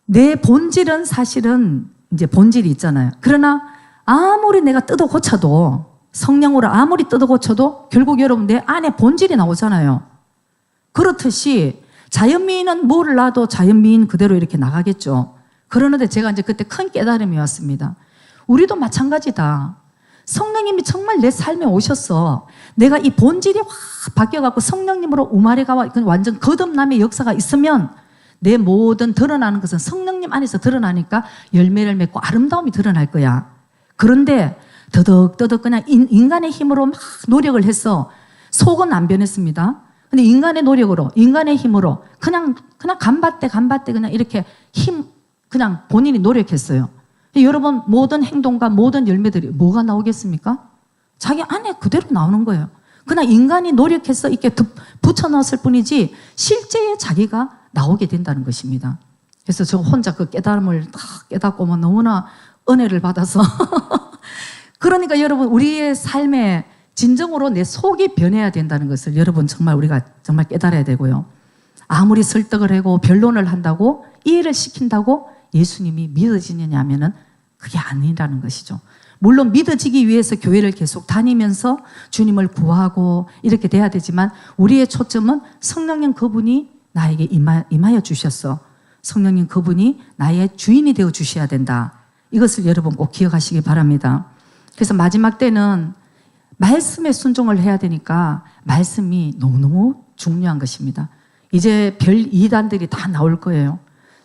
내 본질은 사실은 이제 본질이 있잖아요. 그러나 아무리 내가 뜯어 고쳐도 성령으로 아무리 뜯어 고쳐도 결국 여러분 내 안에 본질이 나오잖아요. 그렇듯이 자연미인은 뭐를 놔도 자연미인 그대로 이렇게 나가겠죠. 그러는데 제가 이제 그때 큰 깨달음이 왔습니다. 우리도 마찬가지다. 성령님이 정말 내 삶에 오셔서 내가 이 본질이 확 바뀌어갖고 성령님으로 우마레가와 완전 거듭남의 역사가 있으면 내 모든 드러나는 것은 성령님 안에서 드러나니까 열매를 맺고 아름다움이 드러날 거야. 그런데 더덕더덕 그냥 인간의 힘으로 막 노력을 해서 속은 안 변했습니다. 근데 인간의 노력으로, 인간의 힘으로 그냥 간밭대 그냥 이렇게 그냥 본인이 노력했어요. 여러분, 모든 행동과 모든 열매들이 뭐가 나오겠습니까? 자기 안에 그대로 나오는 거예요. 그냥 인간이 노력해서 이렇게 붙여 넣었을 뿐이지 실제의 자기가 나오게 된다는 것입니다. 그래서 저 혼자 그 깨달음을 다 깨닫고 뭐 너무나 은혜를 받아서 그러니까 여러분, 우리의 삶에 진정으로 내 속이 변해야 된다는 것을 여러분 정말 우리가 정말 깨달아야 되고요. 아무리 설득을 하고 변론을 한다고 이해를 시킨다고 예수님이 믿어지느냐 하면은 그게 아니라는 것이죠. 물론 믿어지기 위해서 교회를 계속 다니면서 주님을 구하고 이렇게 돼야 되지만 우리의 초점은 성령님 그분이 나에게 임하여 주셨어. 성령님 그분이 나의 주인이 되어 주셔야 된다. 이것을 여러분 꼭 기억하시기 바랍니다. 그래서 마지막 때는 말씀에 순종을 해야 되니까 말씀이 너무너무 중요한 것입니다. 이제 별 이단들이 다 나올 거예요.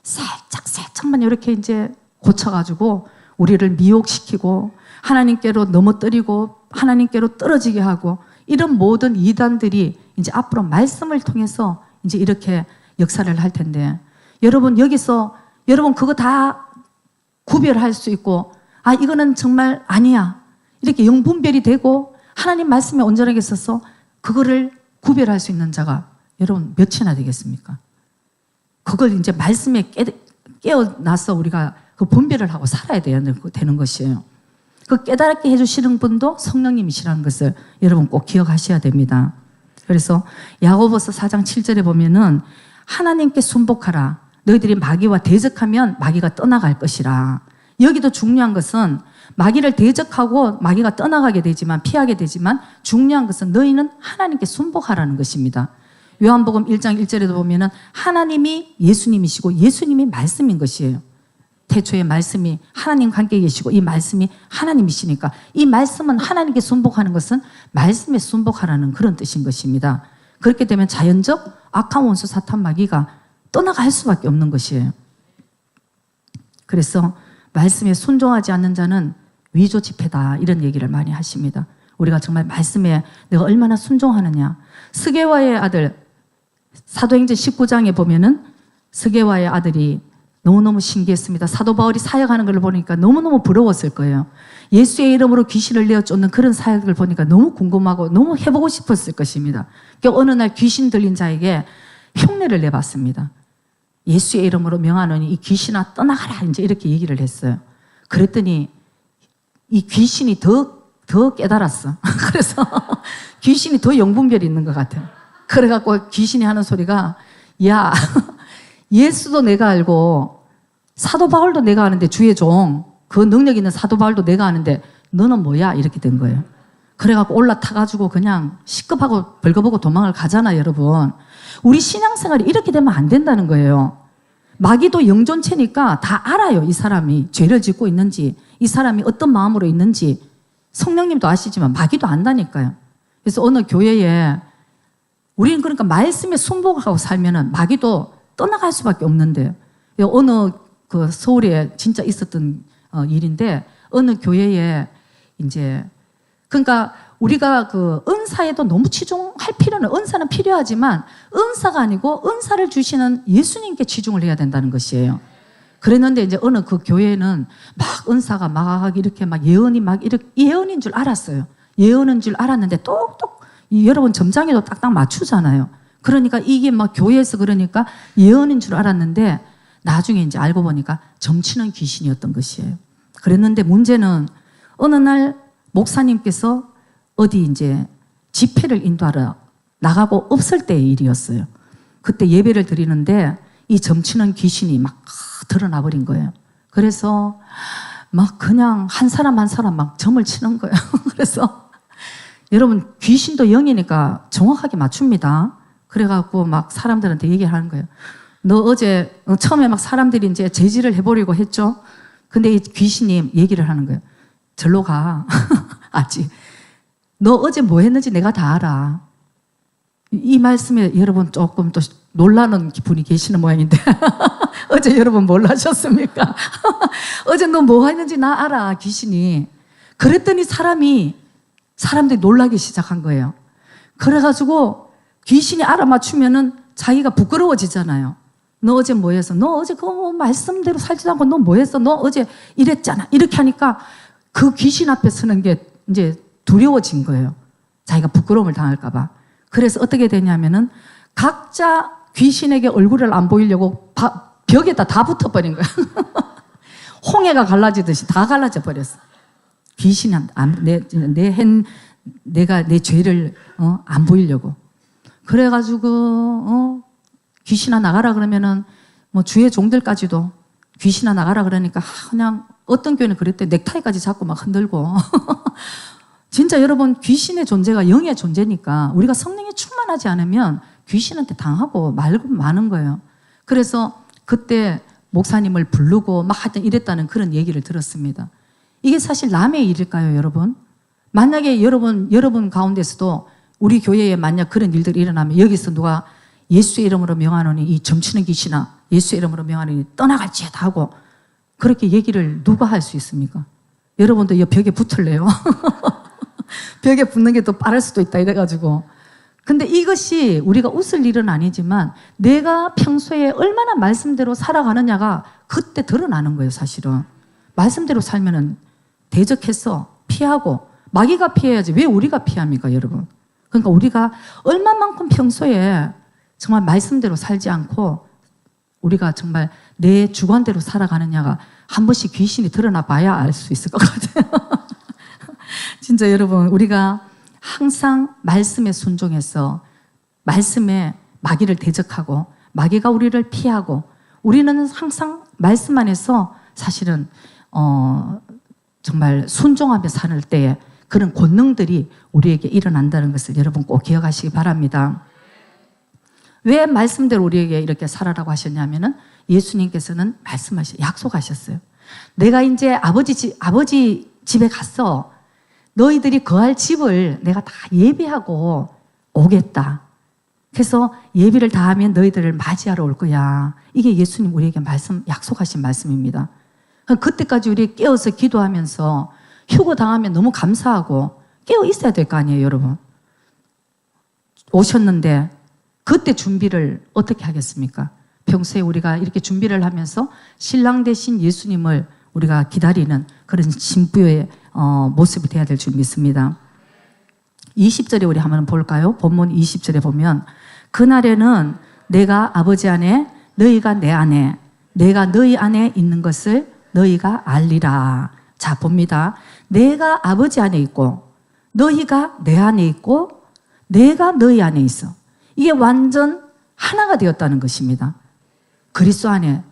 살짝만 이렇게 이제 고쳐가지고 우리를 미혹시키고 하나님께로 넘어뜨리고 하나님께로 떨어지게 하고 이런 모든 이단들이 이제 앞으로 말씀을 통해서 이제 이렇게 역사를 할 텐데 여러분 여기서 여러분 그거 다 구별할 수 있고 아 이거는 정말 아니야 이렇게 영분별이 되고 하나님 말씀에 온전하게 있어서 그거를 구별할 수 있는 자가 여러분 몇이나 되겠습니까? 그걸 이제 말씀에 깨어나서 우리가 그 분별을 하고 살아야 되는 것이에요. 그 깨달게 해주시는 분도 성령님이시라는 것을 여러분 꼭 기억하셔야 됩니다. 그래서 야고보서 4장 7절에 보면은 하나님께 순복하라. 너희들이 마귀와 대적하면 마귀가 떠나갈 것이라. 여기도 중요한 것은 마귀를 대적하고 마귀가 떠나가게 되지만 피하게 되지만 중요한 것은 너희는 하나님께 순복하라는 것입니다. 요한복음 1장 1절에도 보면은 하나님이 예수님이시고 예수님이 말씀인 것이에요. 태초에 말씀이 하나님과 함께 계시고 이 말씀이 하나님이시니까 이 말씀은 하나님께 순복하는 것은 말씀에 순복하라는 그런 뜻인 것입니다. 그렇게 되면 자연적 악한 원수 사탄 마귀가 떠나갈 수밖에 없는 것이에요. 그래서 말씀에 순종하지 않는 자는 위조 지폐다 이런 얘기를 많이 하십니다. 우리가 정말 말씀에 내가 얼마나 순종하느냐. 스게와의 아들 사도행전 19장에 보면은 스게와의 아들이 너무너무 신기했습니다. 사도 바울이 사역하는 걸 보니까 너무너무 부러웠을 거예요. 예수의 이름으로 귀신을 내어 쫓는 그런 사역을 보니까 너무 궁금하고 너무 해보고 싶었을 것입니다. 그러니까 어느 날 귀신 들린 자에게 흉내를 내봤습니다. 예수의 이름으로 명하노니 이 귀신아 떠나가라 이제 이렇게 얘기를 했어요. 그랬더니 이 귀신이 더 깨달았어. 그래서 귀신이 더 영분별이 있는 것 같아요. 그래갖고 귀신이 하는 소리가 야 예수도 내가 알고 사도 바울도 내가 아는데 주의 종 그 능력 있는 사도 바울도 내가 아는데 너는 뭐야 이렇게 된 거예요. 그래갖고 올라타가지고 그냥 시급하고 벌거벗고 도망을 가잖아 여러분. 우리 신앙생활이 이렇게 되면 안 된다는 거예요. 마귀도 영존체니까 다 알아요. 이 사람이 죄를 짓고 있는지 이 사람이 어떤 마음으로 있는지 성령님도 아시지만 마귀도 안다니까요. 그래서 어느 교회에 우리는 그러니까 말씀에 순복하고 살면은 마귀도 떠나갈 수밖에 없는데요. 어느 그 서울에 진짜 있었던 일인데 어느 교회에 이제 그러니까 우리가 그 은사에도 너무 치중할 필요는 은사는 필요하지만 은사가 아니고 은사를 주시는 예수님께 치중을 해야 된다는 것이에요. 그랬는데 이제 어느 그 교회는 막 은사가 막 이렇게 막 예언이 막 이렇게 예언인 줄 알았어요. 예언인 줄 알았는데 똑똑 여러분 점장에도 딱딱 맞추잖아요. 그러니까 이게 막 교회에서 그러니까 예언인 줄 알았는데 나중에 이제 알고 보니까 점치는 귀신이었던 것이에요. 그랬는데 문제는 어느 날 목사님께서 어디 이제 집회를 인도하러 나가고 없을 때의 일이었어요. 그때 예배를 드리는데 이 점치는 귀신이 막 드러나 버린 거예요. 그래서 막 그냥 한 사람 막 점을 치는 거예요. 그래서 여러분 귀신도 영이니까 정확하게 맞춥니다. 그래갖고 막 사람들한테 얘기를 하는 거예요. 너 어제 처음에 막 사람들이 이제 제지를 해보려고 했죠. 근데 이 귀신이 얘기를 하는 거예요. 절로 가. 아직. 너 어제 뭐 했는지 내가 다 알아. 이 말씀에 여러분 조금 또 놀라는 분이 계시는 모양인데 어제 여러분 몰라셨습니까? 어제 너 뭐 했는지 나 알아, 귀신이. 그랬더니 사람들이 놀라기 시작한 거예요. 그래가지고 귀신이 알아맞추면은 자기가 부끄러워지잖아요. 너 어제 뭐 했어? 너 어제 그 말씀대로 살지도 않고 너 뭐 했어? 너 어제 이랬잖아. 이렇게 하니까 그 귀신 앞에 서는 게 이제 두려워진 거예요. 자기가 부끄러움을 당할까봐. 그래서 어떻게 되냐면은 각자 귀신에게 얼굴을 안 보이려고 벽에다 다 붙어버린 거야. 홍해가 갈라지듯이 다 갈라져 버렸어. 귀신은 내가 내 죄를 안 보이려고. 그래가지고 귀신아 나가라 그러면은 뭐 주의 종들까지도 귀신아 나가라 그러니까 그냥 어떤 교회는 그랬대. 넥타이까지 잡고 막 흔들고. 진짜 여러분 귀신의 존재가 영의 존재니까 우리가 성령이 충만하지 않으면 귀신한테 당하고 말고 마는 거예요. 그래서 그때 목사님을 부르고 막 하여튼 이랬다는 그런 얘기를 들었습니다. 이게 사실 남의 일일까요, 여러분? 만약에 여러분 가운데서도 우리 교회에 만약 그런 일들이 일어나면 여기서 누가 예수의 이름으로 명하노니 이 점치는 귀신아 예수의 이름으로 명하노니 떠나갈지어다 하고 그렇게 얘기를 누가 할 수 있습니까? 여러분도 이 벽에 붙을래요? 벽에 붙는 게 더 빠를 수도 있다 이래가지고. 근데 이것이 우리가 웃을 일은 아니지만 내가 평소에 얼마나 말씀대로 살아가느냐가 그때 드러나는 거예요, 사실은. 말씀대로 살면은 대적해서 피하고 마귀가 피해야지 왜 우리가 피합니까, 여러분? 그러니까 우리가 얼마만큼 평소에 정말 말씀대로 살지 않고 우리가 정말 내 주관대로 살아가느냐가 한 번씩 귀신이 드러나 봐야 알 수 있을 것 같아요. 진짜 여러분, 우리가 항상 말씀에 순종해서 말씀에 마귀를 대적하고 마귀가 우리를 피하고 우리는 항상 말씀 안에서 사실은 정말 순종하며 살 때에 그런 권능들이 우리에게 일어난다는 것을 여러분 꼭 기억하시기 바랍니다. 왜 말씀대로 우리에게 이렇게 살아라고 하셨냐면은 예수님께서는 약속하셨어요. 내가 이제 아버지 집에 갔어. 너희들이 거할 집을 내가 다 예비하고 오겠다. 그래서 예비를 다 하면 너희들을 맞이하러 올 거야. 이게 예수님 우리에게 약속하신 말씀입니다. 그때까지 우리 깨어서 기도하면서 휴거 당하면 너무 감사하고 깨어 있어야 될 거 아니에요, 여러분. 오셨는데 그때 준비를 어떻게 하겠습니까? 평소에 우리가 이렇게 준비를 하면서 신랑 되신 예수님을 우리가 기다리는 그런 신부의 모습이 돼야 될 줄 믿습니다. 20절에 우리 한번 볼까요? 본문 20절에 보면 그날에는 내가 아버지 안에 너희가 내 안에 내가 너희 안에 있는 것을 너희가 알리라. 자, 봅니다. 내가 아버지 안에 있고 너희가 내 안에 있고 내가 너희 안에 있어. 이게 완전 하나가 되었다는 것입니다. 그리스도 안에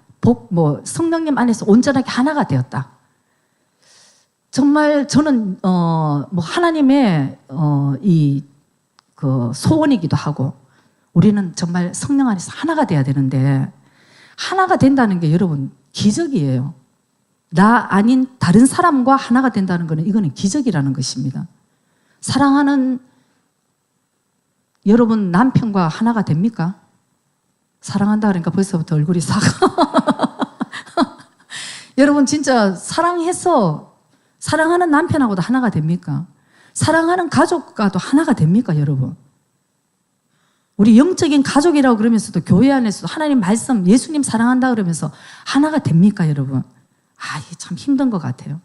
성령님 안에서 온전하게 하나가 되었다. 정말 저는 하나님의 그 소원이기도 하고 우리는 정말 성령 안에서 하나가 돼야 되는데 하나가 된다는 게 여러분 기적이에요. 나 아닌 다른 사람과 하나가 된다는 것은 이거는 기적이라는 것입니다. 사랑하는 여러분 남편과 하나가 됩니까? 사랑한다 그러니까 벌써부터 얼굴이 싹. 여러분 진짜 사랑해서 사랑하는 남편하고도 하나가 됩니까? 사랑하는 가족과도 하나가 됩니까, 여러분? 우리 영적인 가족이라고 그러면서도 교회 안에서도 하나님 말씀, 예수님 사랑한다 그러면서 하나가 됩니까, 여러분? 이게 참 힘든 것 같아요.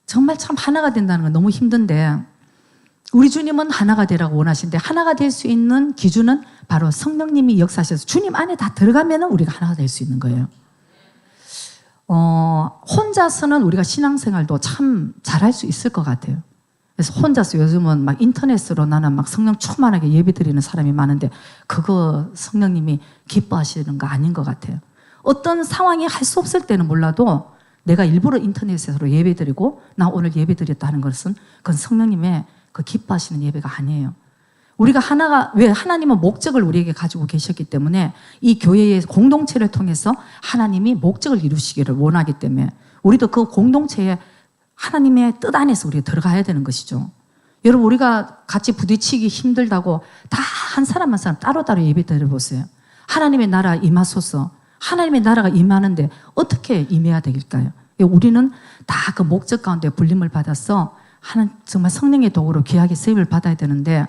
정말 참 하나가 된다는 건 너무 힘든데 우리 주님은 하나가 되라고 원하시는데 하나가 될 수 있는 기준은 바로 성령님이 역사하셔서 주님 안에 다 들어가면 우리가 하나가 될 수 있는 거예요. 혼자서는 우리가 신앙생활도 참 잘할 수 있을 것 같아요. 그래서 혼자서 요즘은 막 인터넷으로 나는 막 성령 충만하게 예배 드리는 사람이 많은데 그거 성령님이 기뻐하시는 거 아닌 것 같아요. 어떤 상황이 할 수 없을 때는 몰라도 내가 일부러 인터넷으로 예배 드리고 나 오늘 예배 드렸다 하는 것은 그건 성령님의 그 기뻐하시는 예배가 아니에요. 우리가 왜 하나님은 목적을 우리에게 가지고 계셨기 때문에 이 교회의 공동체를 통해서 하나님이 목적을 이루시기를 원하기 때문에 우리도 그 공동체에 하나님의 뜻 안에서 우리가 들어가야 되는 것이죠. 여러분 우리가 같이 부딪히기 힘들다고 다 한 사람 한 사람 따로따로 예배 드려보세요. 하나님의 나라 임하소서. 하나님의 나라가 임하는데 어떻게 임해야 될까요? 우리는 다 그 목적 가운데 불림을 받아서 하는 정말 성령의 도구로 귀하게 쓰임을 받아야 되는데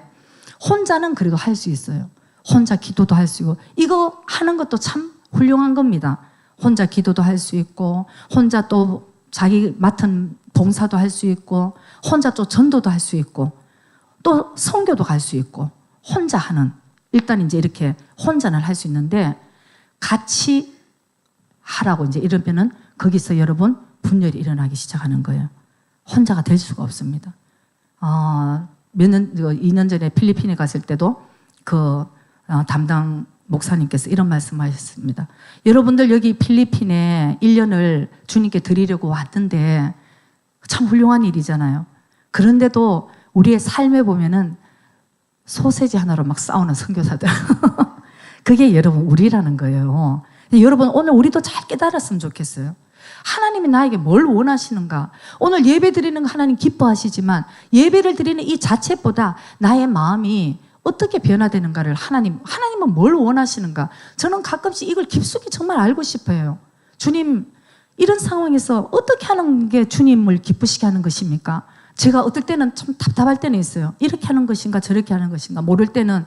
혼자는 그래도 할 수 있어요. 혼자 기도도 할 수 있고 이거 하는 것도 참 훌륭한 겁니다. 혼자 기도도 할 수 있고 혼자 또 자기 맡은 봉사도 할 수 있고 혼자 또 전도도 할 수 있고 또 선교도 갈 수 있고 혼자 하는 일단 이제 이렇게 혼자는 할 수 있는데 같이 하라고 이제 이러면은 거기서 여러분 분열이 일어나기 시작하는 거예요. 혼자가 될 수가 없습니다. 2년 전에 필리핀에 갔을 때도 그 담당 목사님께서 이런 말씀하셨습니다. 여러분들 여기 필리핀에 1년을 주님께 드리려고 왔는데 참 훌륭한 일이잖아요. 그런데도 우리의 삶에 보면은 소세지 하나로 막 싸우는 선교사들. 그게 여러분 우리라는 거예요. 여러분 오늘 우리도 잘 깨달았으면 좋겠어요. 하나님이 나에게 뭘 원하시는가? 오늘 예배 드리는 거 하나님 기뻐하시지만 예배를 드리는 이 자체보다 나의 마음이 어떻게 변화되는가를 하나님은 뭘 원하시는가? 저는 가끔씩 이걸 깊숙이 정말 알고 싶어요. 주님, 이런 상황에서 어떻게 하는 게 주님을 기쁘시게 하는 것입니까? 제가 어떨 때는 좀 답답할 때는 있어요. 이렇게 하는 것인가 저렇게 하는 것인가 모를 때는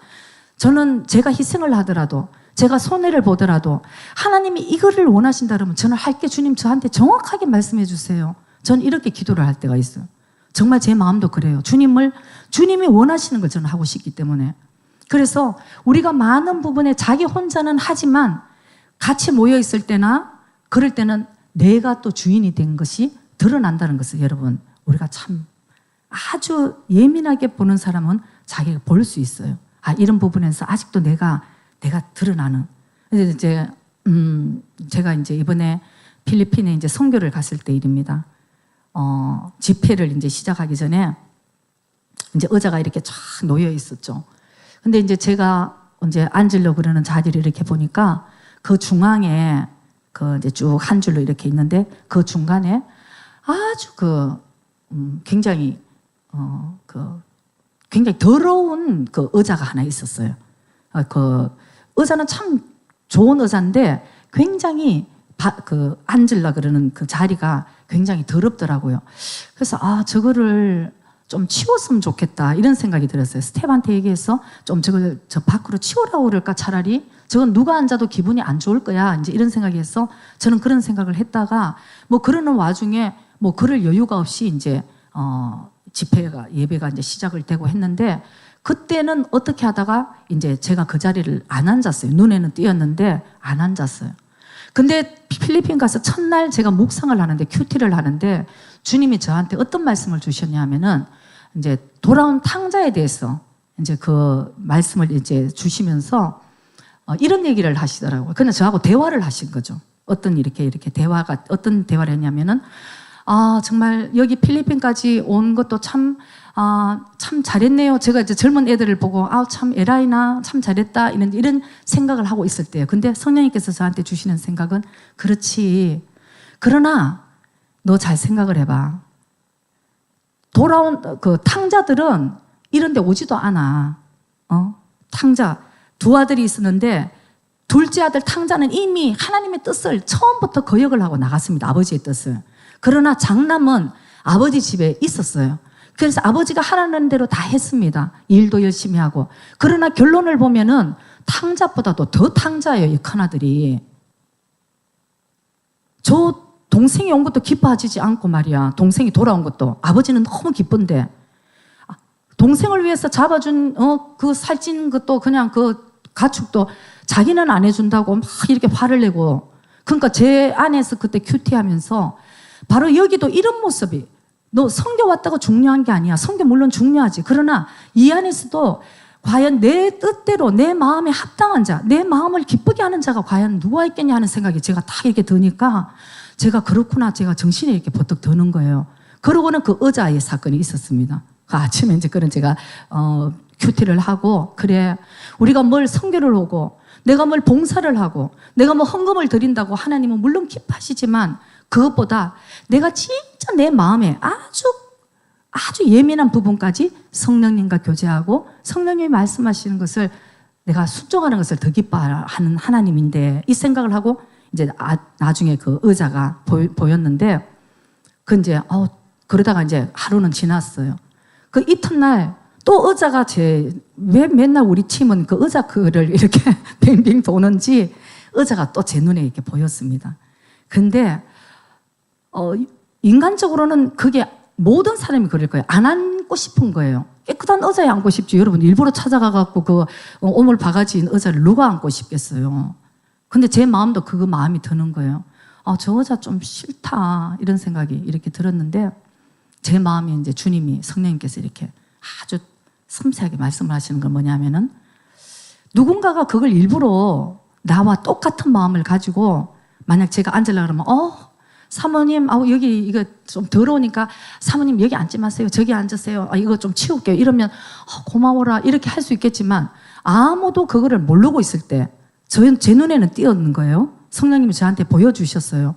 저는 제가 희생을 하더라도 제가 손해를 보더라도 하나님이 이거를 원하신다 그러면 저는 할게 주님 저한테 정확하게 말씀해 주세요. 저는 이렇게 기도를 할 때가 있어요. 정말 제 마음도 그래요. 주님이 원하시는 걸 저는 하고 싶기 때문에. 그래서 우리가 많은 부분에 자기 혼자는 하지만 같이 모여 있을 때나 그럴 때는 내가 또 주인이 된 것이 드러난다는 것을 여러분 우리가 참 아주 예민하게 보는 사람은 자기가 볼 수 있어요. 이런 부분에서 아직도 내가 드러나는. 이제 제가 이제 이번에 필리핀에 이제 선교를 갔을 때 일입니다. 집회를 이제 시작하기 전에 이제 의자가 이렇게 쫙 놓여 있었죠. 근데 이제 제가 이제 앉으려고 그러는 자리를 이렇게 보니까 그 중앙에 그 이제 쭉 한 줄로 이렇게 있는데 그 중간에 아주 굉장히 굉장히 더러운 그 의자가 하나 있었어요. 그 의자는 참 좋은 의자인데 굉장히 앉으려 그러는 그 자리가 굉장히 더럽더라고요. 그래서 저거를 좀 치웠으면 좋겠다 이런 생각이 들었어요. 스텝한테 얘기해서 좀 저걸 저 밖으로 치우라고 그럴까 차라리 저건 누가 앉아도 기분이 안 좋을 거야 이제 이런 생각이 해서 저는 그런 생각을 했다가 뭐 그러는 와중에 뭐 그럴 여유가 없이 이제 예배가 이제 시작을 되고 했는데 그때는 어떻게 하다가 이제 제가 그 자리를 안 앉았어요. 눈에는 띄었는데 안 앉았어요. 근데 필리핀 가서 첫날 제가 묵상을 하는데 큐티를 하는데 주님이 저한테 어떤 말씀을 주셨냐면은 이제 돌아온 탕자에 대해서 이제 그 말씀을 이제 주시면서 이런 얘기를 하시더라고요. 그냥 저하고 대화를 하신 거죠. 어떤 대화를 했냐면은 정말 여기 필리핀까지 온 것도 참 잘했네요. 제가 이제 젊은 애들을 보고, 참 에라이나, 참 잘했다. 이런 생각을 하고 있을 때예요. 근데 성령님께서 저한테 주시는 생각은, 그렇지. 그러나, 너 잘 생각을 해봐. 돌아온, 그 탕자들은 이런 데 오지도 않아. 탕자. 두 아들이 있었는데, 둘째 아들 탕자는 이미 하나님의 뜻을 처음부터 거역을 하고 나갔습니다. 아버지의 뜻을. 그러나 장남은 아버지 집에 있었어요. 그래서 아버지가 하라는 대로 다 했습니다. 일도 열심히 하고. 그러나 결론을 보면은 탕자보다도 더 탕자예요, 이 큰아들이. 저 동생이 온 것도 기뻐하지 않고 말이야. 동생이 돌아온 것도. 아버지는 너무 기쁜데. 동생을 위해서 잡아준 그 살찐 것도 그냥 그 가축도 자기는 안 해준다고 막 이렇게 화를 내고. 그러니까 제 안에서 그때 큐티하면서 바로 여기도 이런 모습이 너 선교 왔다고 중요한 게 아니야. 선교 물론 중요하지. 그러나 이 안에서도 과연 내 뜻대로 내 마음에 합당한 자, 내 마음을 기쁘게 하는 자가 과연 누가 있겠냐 하는 생각이 제가 딱 이렇게 드니까 제가 그렇구나. 제가 정신이 이렇게 버뜩 드는 거예요. 그러고는 그 의자의 사건이 있었습니다. 그 아침에 이제 그런 제가 큐티를 하고 그래 우리가 뭘 선교를 오고 내가 뭘 봉사를 하고 내가 뭐 헌금을 드린다고 하나님은 물론 기뻐하시지만 그것보다 내가 진짜 내 마음에 아주 예민한 부분까지 성령님과 교제하고 성령님이 말씀하시는 것을 내가 순종하는 것을 더 기뻐하는 하나님인데 이 생각을 하고 이제 나중에 그 의자가 보였는데 그 이제 그러다가 이제 하루는 지났어요. 그 이튿날 또 의자가 왜 맨날 우리 팀은 그 의자 그를 이렇게 빙빙 도는지 의자가 또 제 눈에 이렇게 보였습니다. 근데 인간적으로는 그게 모든 사람이 그럴 거예요. 안 앉고 싶은 거예요. 깨끗한 의자에 앉고 싶지. 여러분 일부러 찾아가갖고 그 오물 바가지인 의자를 누가 앉고 싶겠어요. 근데 제 마음도 그 마음이 드는 거예요. 저 의자 좀 싫다 이런 생각이 이렇게 들었는데 제 마음이 이제 주님이 성령님께서 이렇게 아주 섬세하게 말씀을 하시는 건 뭐냐면은 누군가가 그걸 일부러 나와 똑같은 마음을 가지고 만약 제가 앉으려고 그러면 사모님 여기 이거 좀 더러우니까 사모님 여기 앉지 마세요. 저기 앉으세요. 이거 좀 치울게요. 이러면 고마워라 이렇게 할 수 있겠지만 아무도 그거를 모르고 있을 때 제 눈에는 띄었는 거예요. 성령님이 저한테 보여주셨어요.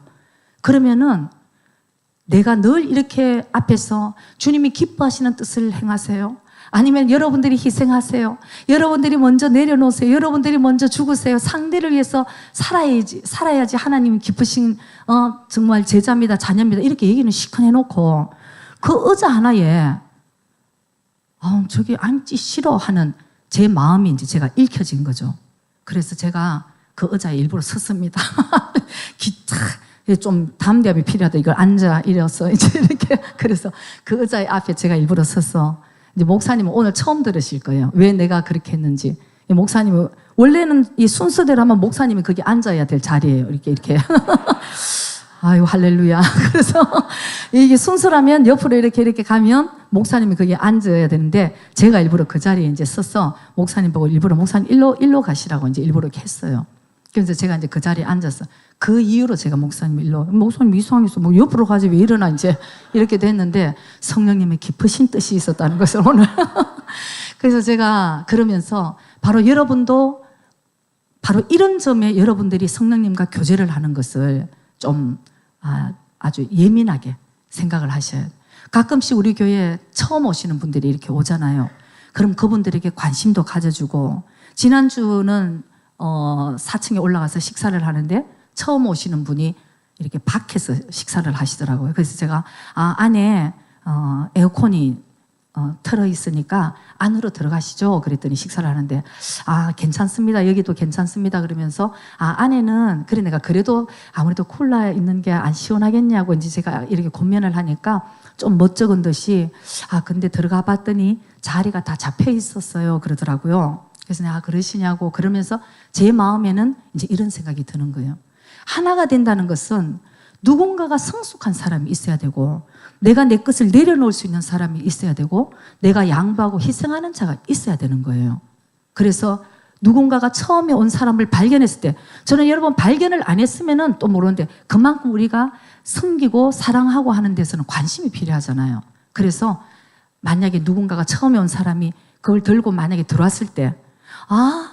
그러면은 내가 늘 이렇게 앞에서 주님이 기뻐하시는 뜻을 행하세요. 아니면 여러분들이 희생하세요. 여러분들이 먼저 내려놓으세요. 여러분들이 먼저 죽으세요. 상대를 위해서 살아야지 하나님이 기쁘신 정말 제자입니다. 자녀입니다. 이렇게 얘기는 시큰 해놓고 그 의자 하나에 저기 앉기 싫어하는 제 마음이 이제 제가 읽혀진 거죠. 그래서 제가 그 의자에 일부러 섰습니다. 좀 담대함이 필요하다. 이걸 앉아 이래서 이제 이렇게 그래서 그 의자의 앞에 제가 일부러 섰어. 이제 목사님은 오늘 처음 들으실 거예요. 왜 내가 그렇게 했는지. 목사님은 원래는 이 순서대로 하면 목사님이 거기 앉아야 될 자리예요. 이렇게. 아유 할렐루야. 그래서 이게 순서라면 옆으로 이렇게 가면 목사님이 거기 앉아야 되는데 제가 일부러 그 자리에 이제 서서 목사님 보고 일부러 목사님 일로 가시라고 이제 일부러 이렇게 했어요. 그래서 제가 이제 그 자리에 앉았어. 그 이후로 제가 목사님 이상해서 뭐 옆으로 가지 왜 일어나 이제 이렇게 됐는데 성령님의 깊으신 뜻이 있었다는 것을 오늘 그래서 제가 그러면서 바로 여러분도 바로 이런 점에 여러분들이 성령님과 교제를 하는 것을 좀 아주 예민하게 생각을 하셔야 돼요. 가끔씩 우리 교회에 처음 오시는 분들이 이렇게 오잖아요. 그럼 그분들에게 관심도 가져주고 지난주는 4층에 올라가서 식사를 하는데 처음 오시는 분이 이렇게 밖에서 식사를 하시더라고요. 그래서 제가 안에 에어컨이 틀어 있으니까 안으로 들어가시죠. 그랬더니 식사를 하는데 괜찮습니다. 여기도 괜찮습니다. 그러면서 안에는 그래 내가 그래도 아무래도 콜라 있는 게 안 시원하겠냐고 이제 제가 이렇게 권면을 하니까 좀 멋쩍은 듯이 근데 들어가 봤더니 자리가 다 잡혀 있었어요. 그러더라고요. 그래서 내가 그러시냐고 그러면서 제 마음에는 이제 이런 생각이 드는 거예요. 하나가 된다는 것은 누군가가 성숙한 사람이 있어야 되고 내가 내 것을 내려놓을 수 있는 사람이 있어야 되고 내가 양보하고 희생하는 자가 있어야 되는 거예요. 그래서 누군가가 처음에 온 사람을 발견했을 때 저는 여러분 발견을 안 했으면은 또 모르는데 그만큼 우리가 섬기고 사랑하고 하는 데서는 관심이 필요하잖아요. 그래서 만약에 누군가가 처음에 온 사람이 그걸 들고 만약에 들어왔을 때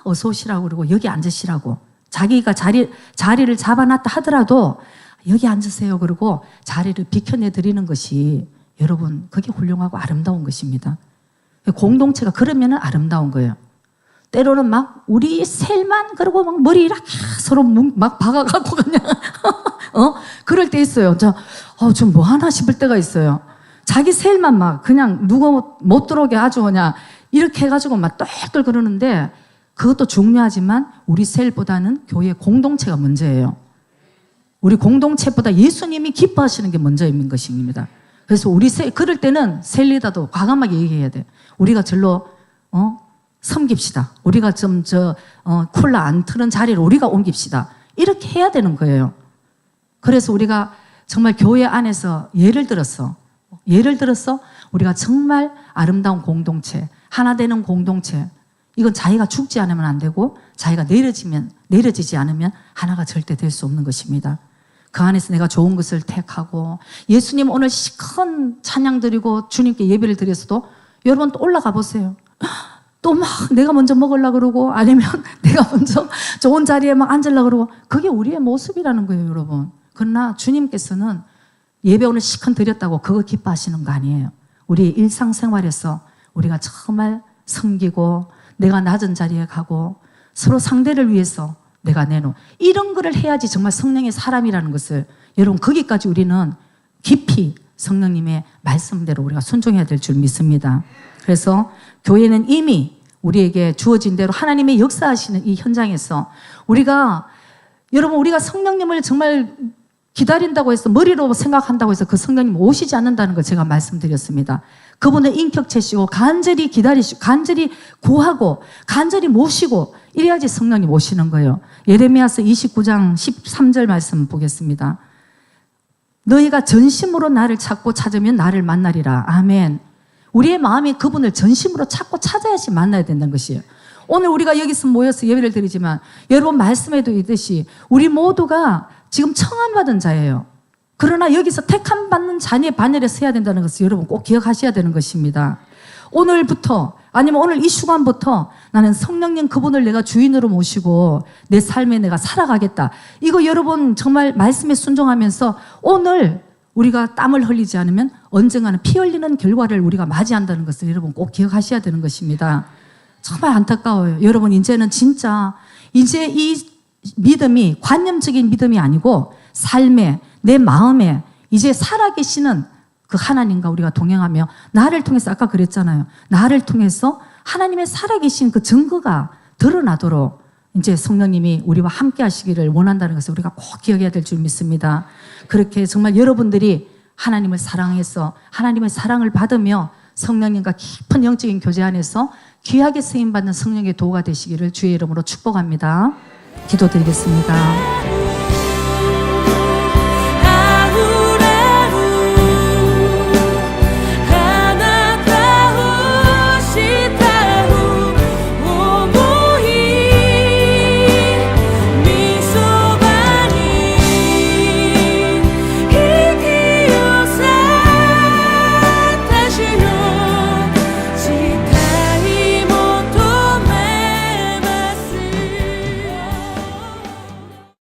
어서 오시라고 그러고 여기 앉으시라고 자기가 자리를 잡아놨다 하더라도 여기 앉으세요 그러고 자리를 비켜내 드리는 것이 여러분 그게 훌륭하고 아름다운 것입니다. 공동체가 그러면은 아름다운 거예요. 때로는 막 우리 셀만 그러고 막 머리 이렇게 서로 막 박아갖고 그냥 그럴 때 있어요. 좀 뭐 하나 싶을 때가 있어요. 자기 셀만 막 그냥 누가 못 들어오게 아주 그냥 이렇게 해가지고 막 똘똘 그러는데 그것도 중요하지만 우리 셀보다는 교회 공동체가 먼저예요. 우리 공동체보다 예수님이 기뻐하시는 게 먼저인 것입니다. 그래서 우리 그럴 때는 셀리다도 과감하게 얘기해야 돼. 우리가 절로 섬깁시다. 우리가 좀 콜라 안 트는 자리를 우리가 옮깁시다. 이렇게 해야 되는 거예요. 그래서 우리가 정말 교회 안에서 예를 들어서 우리가 정말 아름다운 공동체, 하나 되는 공동체, 이건 자기가 죽지 않으면 안 되고 자기가 내려지지 않으면 하나가 절대 될 수 없는 것입니다. 그 안에서 내가 좋은 것을 택하고 예수님 오늘 시큰 찬양 드리고 주님께 예배를 드렸어도 여러분 또 올라가 보세요. 또 막 내가 먼저 먹으려고 그러고 아니면 내가 먼저 좋은 자리에 막 앉으려고 그러고 그게 우리의 모습이라는 거예요, 여러분. 그러나 주님께서는 예배 오늘 시큰 드렸다고 그거 기뻐하시는 거 아니에요. 우리의 일상생활에서 우리가 정말 섬기고 내가 낮은 자리에 가고 서로 상대를 위해서 내가 이런 거를 해야지 정말 성령의 사람이라는 것을 여러분 거기까지 우리는 깊이 성령님의 말씀대로 우리가 순종해야 될 줄 믿습니다. 그래서 교회는 이미 우리에게 주어진 대로 하나님의 역사하시는 이 현장에서 여러분 우리가 성령님을 정말 기다린다고 해서 머리로 생각한다고 해서 그 성령님 오시지 않는다는 걸 제가 말씀드렸습니다. 그분을 인격체시고 간절히 기다리시고 간절히 구하고 간절히 모시고 이래야지 성령님 오시는 거예요. 예레미야서 29장 13절 말씀 보겠습니다. 너희가 전심으로 나를 찾고 찾으면 나를 만나리라. 아멘. 우리의 마음이 그분을 전심으로 찾고 찾아야지 만나야 된다는 것이에요. 오늘 우리가 여기서 모여서 예배를 드리지만 여러분 말씀에도 있듯이 우리 모두가 지금 청함받은 자예요. 그러나 여기서 택함 받는 자녀의 반열에 서야 된다는 것을 여러분 꼭 기억하셔야 되는 것입니다. 오늘부터 아니면 오늘 이 시간부터 나는 성령님 그분을 내가 주인으로 모시고 내 삶에 내가 살아가겠다. 이거 여러분 정말 말씀에 순종하면서 오늘 우리가 땀을 흘리지 않으면 언젠가는 피 흘리는 결과를 우리가 맞이한다는 것을 여러분 꼭 기억하셔야 되는 것입니다. 정말 안타까워요. 여러분 이제는 진짜 이제 이 믿음이 관념적인 믿음이 아니고 삶에 내 마음에 이제 살아계시는 그 하나님과 우리가 동행하며 나를 통해서 아까 그랬잖아요. 나를 통해서 하나님의 살아계신 그 증거가 드러나도록 이제 성령님이 우리와 함께 하시기를 원한다는 것을 우리가 꼭 기억해야 될 줄 믿습니다. 그렇게 정말 여러분들이 하나님을 사랑해서 하나님의 사랑을 받으며 성령님과 깊은 영적인 교제 안에서 귀하게 쓰임받는 성령의 도구가 되시기를 주의 이름으로 축복합니다. 기도드리겠습니다.